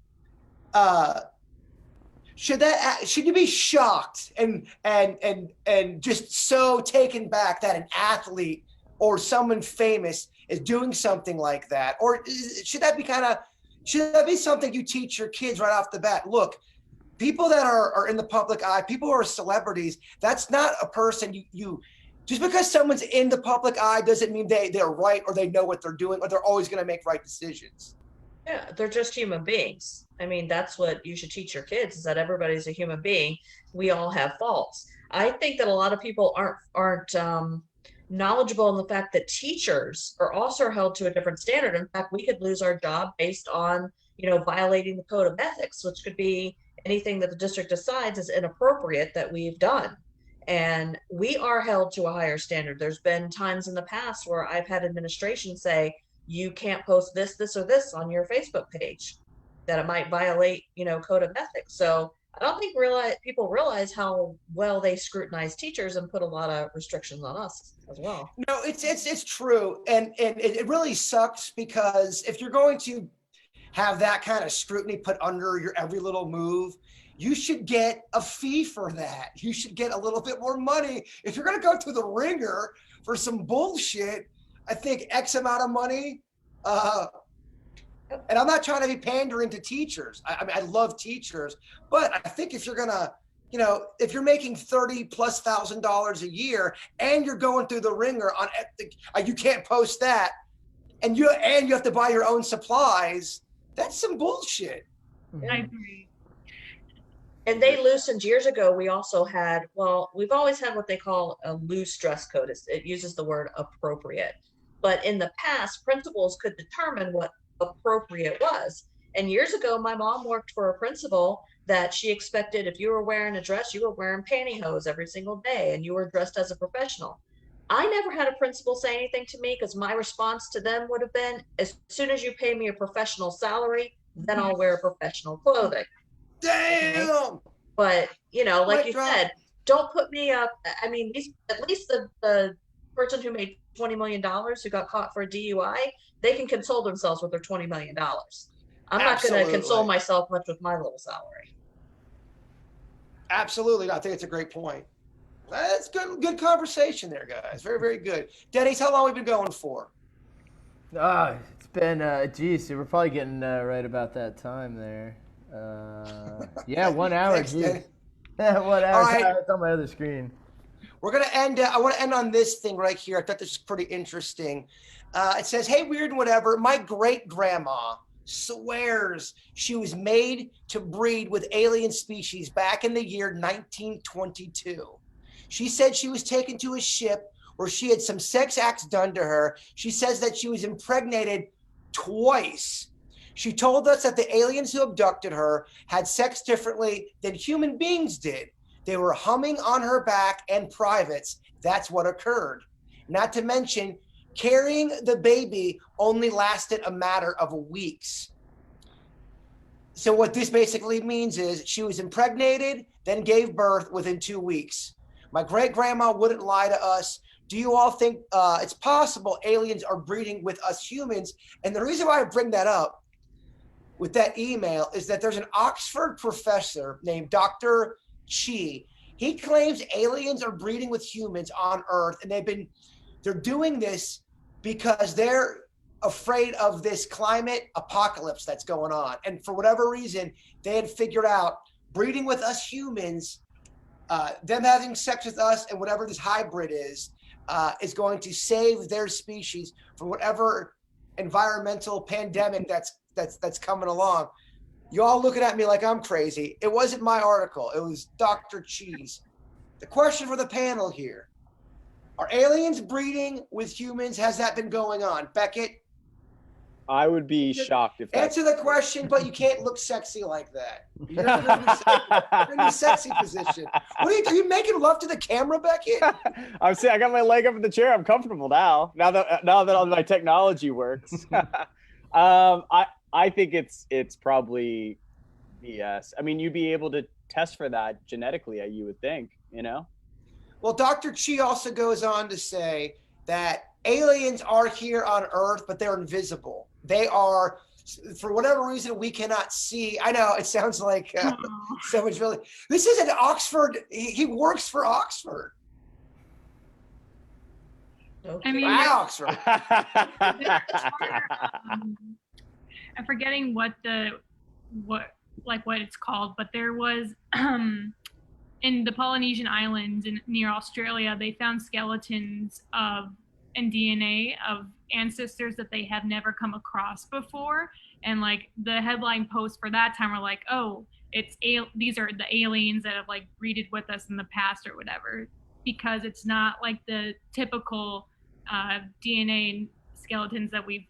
should you be shocked and just so taken back that an athlete or someone famous is doing something like that? Or should that be something you teach your kids right off the bat? Look, people that are in the public eye, people who are celebrities, that's not a person you just because someone's in the public eye doesn't mean they're right or they know what they're doing or they're always going to make right decisions. Yeah, they're just human beings. I mean, that's what you should teach your kids, is that everybody's a human being. We all have faults. I think that a lot of people aren't knowledgeable in the fact that teachers are also held to a different standard. In fact, we could lose our job based on, violating the code of ethics, which could be anything that the district decides is inappropriate that we've done. And we are held to a higher standard. There's been times in the past where I've had administration say, you can't post this, or this on your Facebook page, that it might violate, code of ethics. So I don't think people realize how well they scrutinize teachers and put a lot of restrictions on us as well. No, it's true. And it really sucks because if you're going to have that kind of scrutiny put under your every little move, you should get a fee for that. You should get a little bit more money. If you're going to go through the ringer for some bullshit, I think X amount of money. And I'm not trying to be pandering to teachers. I mean, I love teachers, but I think if you're going to, if you're making $30,000+ a year and you're going through the ringer on, you can't post that, and you have to buy your own supplies. That's some bullshit. I agree. And they loosened years ago. We also had, we've always had what they call a loose dress code. It uses the word appropriate. But in the past, principals could determine what appropriate was. And years ago, my mom worked for a principal that she expected if you were wearing a dress, you were wearing pantyhose every single day and you were dressed as a professional. I never had a principal say anything to me because my response to them would have been, as soon as you pay me a professional salary, then I'll wear professional clothing. Damn. But, like you said, don't put me up. I mean, at least the person who made $20 million who got caught for a DUI, they can console themselves with their $20 million. I'm not going to console Absolutely. myself much with my little salary. Absolutely. I think it's a great point. That's good conversation there, guys. Very, very good. Denny's, how long have we been going for? It's been, geez, so we're probably getting right about that time there. Yeah, 1 hour. Thanks, Geez. Denny. 1 hour. All right. It's on my other screen. We're going to end. I want to end on this thing right here. I thought this was pretty interesting. It says, hey, weird and whatever. My great grandma swears she was made to breed with alien species back in the year 1922. She said she was taken to a ship where she had some sex acts done to her. She says that she was impregnated twice. She told us that the aliens who abducted her had sex differently than human beings did. They were humming on her back and privates. That's what occurred. Not to mention, carrying the baby only lasted a matter of weeks. So what this basically means is she was impregnated, then gave birth within 2 weeks. My great grandma wouldn't lie to us. Do you all think it's possible aliens are breeding with us humans? And the reason why I bring that up with that email is that there's an Oxford professor named Dr. Chi. He claims aliens are breeding with humans on Earth, and they're doing this because they're afraid of this climate apocalypse that's going on. And for whatever reason, they had figured out breeding with us humans, them having sex with us and whatever this hybrid is going to save their species from whatever environmental pandemic that's coming along. You all looking at me like I'm crazy. It wasn't my article. It was Dr. Cheese. The question for the panel here: are aliens breeding with humans? Has that been going on? Beckett? I would be shocked if that's Answer the question, but you can't look sexy like that. You're in the sexy position. Are you making love to the camera, Beckett? I'm saying I got my leg up in the chair. I'm comfortable now. Now that all my technology works. I think it's probably BS. I mean, you'd be able to test for that genetically, you would think, you know? Well, Dr. Chi also goes on to say that aliens are here on Earth, but they're invisible. They are, for whatever reason, we cannot see. I know it sounds like so much really. This is an Oxford. He works for Oxford. Okay. I mean, Oxford. I'm forgetting what it's called, but there was in the Polynesian islands near Australia, they found skeletons and DNA of ancestors that they have never come across before. And like the headline posts for that time were like, oh, these are the aliens that have like breeded with us in the past or whatever, because it's not like the typical DNA skeletons that we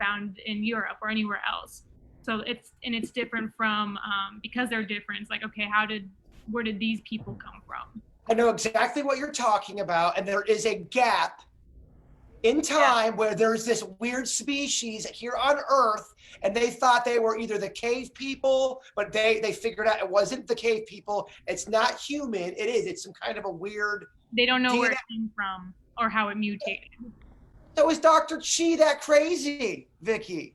found in Europe or anywhere else. So it's different from because they're different. It's like, okay, where did these people come from? I know exactly what you're talking about, and there is a gap in time where there's this weird species here on Earth, and they thought they were either the cave people, but they figured out it wasn't the cave people. It's not human. It's some kind of a weird. They don't know where it came from or how it mutated. So is Dr. Chi that crazy, Vicky?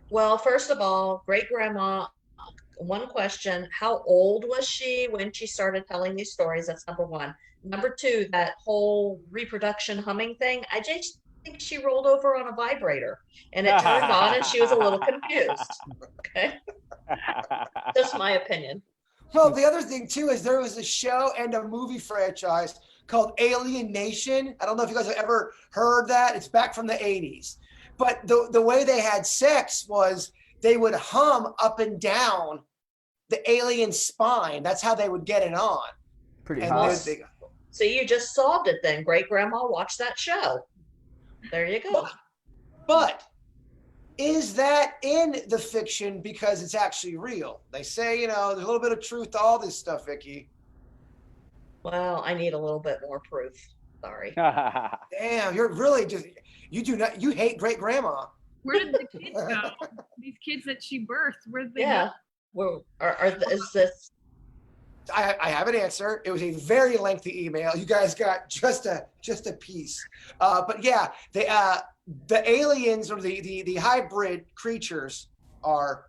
Well, first of all, great grandma, one question: how old was she when she started telling these stories? That's number one. Number two, that whole reproduction humming thing, I just think she rolled over on a vibrator and it turned on and she was a little confused. Okay. Just my opinion. Well, the other thing too is there was a show and a movie franchise called Alien Nation. I don't know if you guys have ever heard that. It's back from the 80s. But the way they had sex was they would hum up and down the alien spine. That's how they would get it on. Pretty And hot. So you just solved it then. Great grandma watched that show. There you go. But is that in the fiction because it's actually real? They say, there's a little bit of truth to all this stuff, Vicky. Well, I need a little bit more proof. Sorry. Damn, you're really you hate great grandma. Where did the kids go? These kids that she birthed, where did they Yeah. go? Well, is this I have an answer. It was a very lengthy email. You guys got just a piece. But yeah, the aliens or the hybrid creatures are.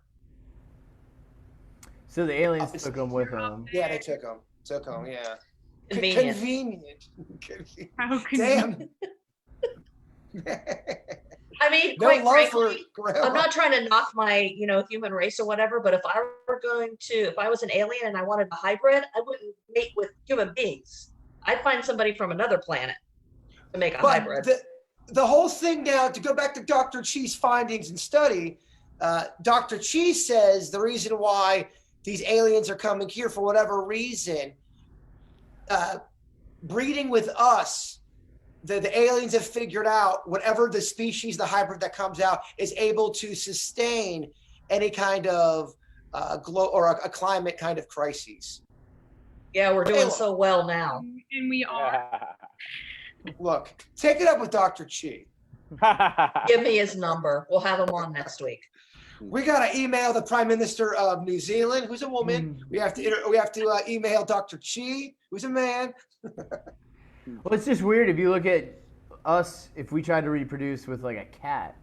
So the aliens took them with them. Yeah, they took them. Yeah. Convenient. Convenient. How Damn. I mean, No quite love for frankly, grandma. I'm not trying to knock my, human race or whatever, but if I was an alien and I wanted a hybrid, I wouldn't mate with human beings. I'd find somebody from another planet to make a hybrid. The whole thing now, to go back to Dr. Chi's findings and study, Dr. Chi says the reason why these aliens are coming here for whatever reason, breeding with us, the aliens have figured out whatever the species, the hybrid that comes out, is able to sustain any kind of a climate kind of crises. Yeah, we're doing so well now. And we are. Look, take it up with Dr. Chi. Give me his number. We'll have him on next week. We got to email the Prime Minister of New Zealand, who's a woman. We have to email Dr. Chi, who's a man. Well, it's just weird if you look at us. If we tried to reproduce with like a cat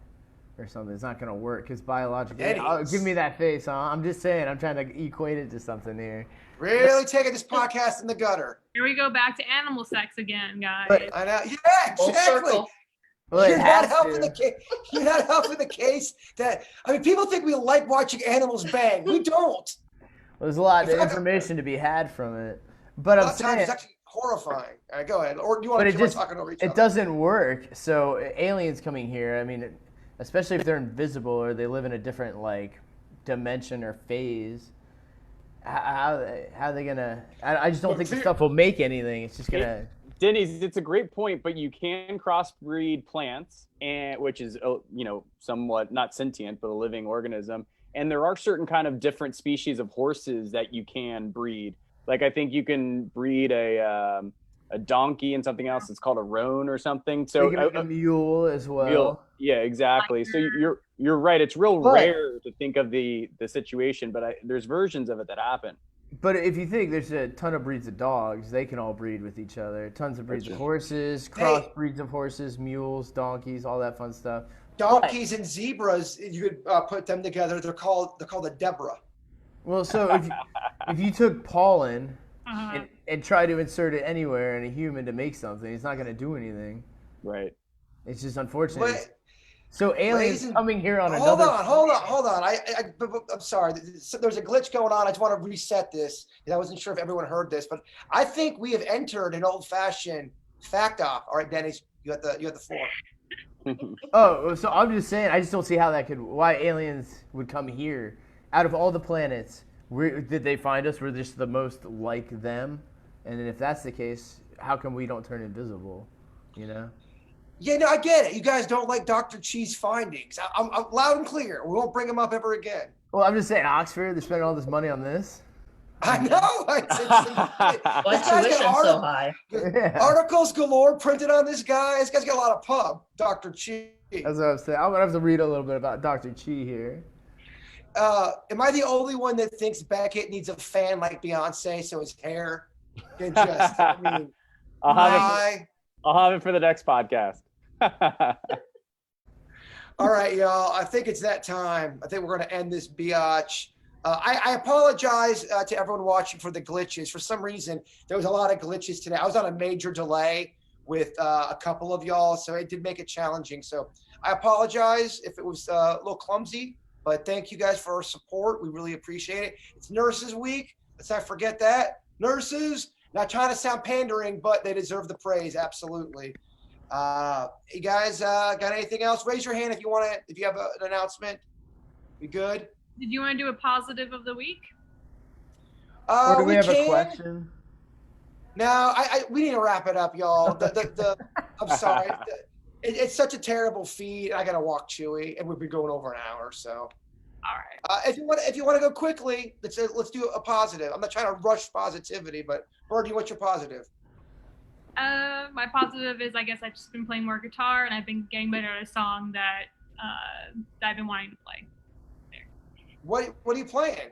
or something, it's not going to work because biologically. Give me that face, huh? I'm just saying. I'm trying to equate it to something here. Really taking this podcast in the gutter. Here we go back to animal sex again, guys. But- I know. Yeah, Full exactly. circle. Well, You're it not has helping to. the case. You're not helping the case that people think we like watching animals bang. We don't. Well, there's a lot of information to be had from it. But A I'm lot of times saying, it's actually horrifying. All right, go ahead. Or do you want but to it keep just talking over each it other? doesn't work. So aliens coming here, I mean, especially if they're invisible or they live in a different like dimension or phase. How are they gonna? I just don't think the stuff will make anything. It's just gonna. Denny's, it's a great point, but you can crossbreed plants, which is somewhat not sentient, but a living organism. And there are certain kind of different species of horses that you can breed. Like I think you can breed a donkey and something else. It's called a roan or something. So They can make a mule as well. mule. Yeah, exactly. So you're right. It's real rare to think of the situation, but there's versions of it that happen. But if you think there's a ton of breeds of dogs, they can all breed with each other. Tons of breeds of horses, cross breeds of horses, mules, donkeys, all that fun stuff. Donkeys and zebras, you could put them together. They're called a Deborah. Well, so if you took pollen Uh-huh. and try to insert it anywhere in a human to make something, it's not going to do anything. Right. It's just unfortunate. But- So aliens Raisin- coming here on Hold another. on. I'm sorry. There's a glitch going on. I just want to reset this. I wasn't sure if everyone heard this, but I think we have entered an old-fashioned fact off. All right, Dennis, you have the floor. Oh, so I'm just saying, I just don't see how why aliens would come here. Out of all the planets, did they find us? We're just the most like them? And if that's the case, how come we don't turn invisible? You know? Yeah, no, I get it. You guys don't like Dr. Chi's findings. I'm loud and clear. We won't bring him up ever again. Well, I'm just saying, Oxford, they're spending all this money on this. I know. Why This guy's tuition got so high? Yeah. articles galore printed on this guy. This guy's got a lot of pub, Dr. Chi. That's what I'm saying. I'm going to have to read a little bit about Dr. Chi here. Am I the only one that thinks Beckett needs a fan like Beyonce so his hair can just, I'll have it for the next podcast. All right, y'all. I think it's that time. I think we're going to end this biatch. I apologize to everyone watching for the glitches. For some reason, there was a lot of glitches today. I was on a major delay with a couple of y'all, so it did make it challenging. So I apologize if it was a little clumsy, but thank you guys for our support. We really appreciate it. It's Nurses Week. Let's not forget that. Nurses, not trying to sound pandering, but they deserve the praise. Absolutely. You guys got anything else? Raise your hand if you want to. If you have an announcement, we good? Did you want to do a positive of the week? Or do we have a can. question? No, we need to wrap it up, y'all. I'm sorry. It's such a terrible feed. I gotta walk Chewy, and we've been going over an hour. So, All right. if you want to go quickly, let's do a positive. I'm not trying to rush positivity, but Birdie, what's your positive? My positive is I guess I've just been playing more guitar and I've been getting better at a song that I've been wanting to play. What are you playing?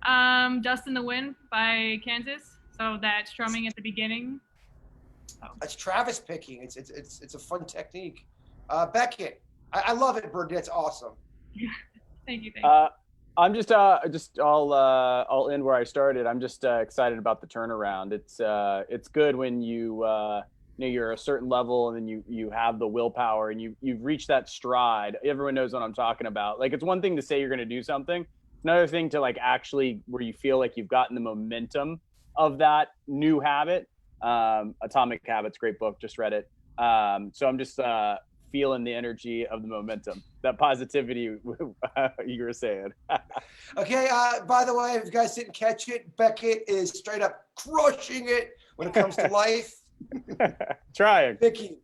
Dust in the Wind by Kansas. So that strumming at the beginning. That's Travis picking. It's a fun technique. Beckett, I love it, Bird. That's awesome. Thank you. Thank you. I'm just I'll end where I started. I'm just excited about the turnaround. It's good when you're a certain level and then you have the willpower and you've reached that stride. Everyone knows what I'm talking about. Like, it's one thing to say you're going to do something. It's another thing to like actually where you feel like you've gotten the momentum of that new habit. Atomic Habits, great book, just read it. So I'm just feeling the energy of the momentum, that positivity you were saying. Okay, by the way, if you guys didn't catch it, Beckett is straight up crushing it when it comes to life. Trying. Vicky.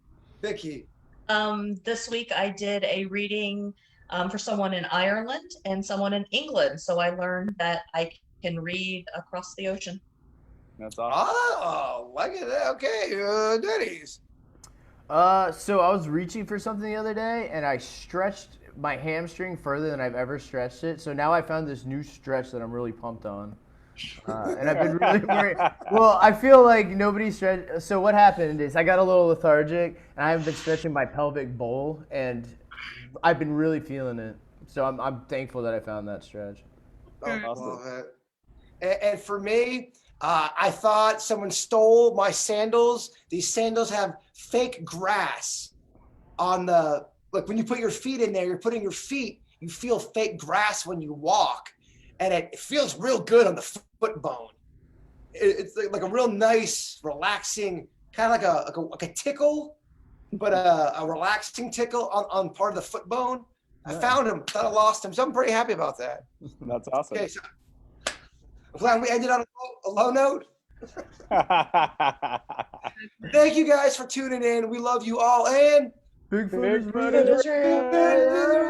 This week I did a reading for someone in Ireland and someone in England. So I learned that I can read across the ocean. That's awesome. Oh, look at that. Okay, Denny's. So I was reaching for something the other day, and I stretched my hamstring further than I've ever stretched it. So now I found this new stretch that I'm really pumped on. And I've been really worried. Well, I feel like nobody stretched. So what happened is I got a little lethargic, and I haven't been stretching my pelvic bowl, and I've been really feeling it. So I'm thankful that I found that stretch. Oh, Awesome. love it. And for me, I thought someone stole my sandals. These sandals have fake grass on the, like when you put your feet in there, you're putting your feet, you feel fake grass when you walk, and it feels real good on the foot bone. It's like a real nice, relaxing, kind of like a tickle, but a relaxing tickle on part of the foot bone. I found him, thought I lost him, so I'm pretty happy about that. That's awesome. Okay, so I'm glad we ended on a low note. Thank you guys for tuning in. We love you all, and Bigfoot is Bigfoot is real. real.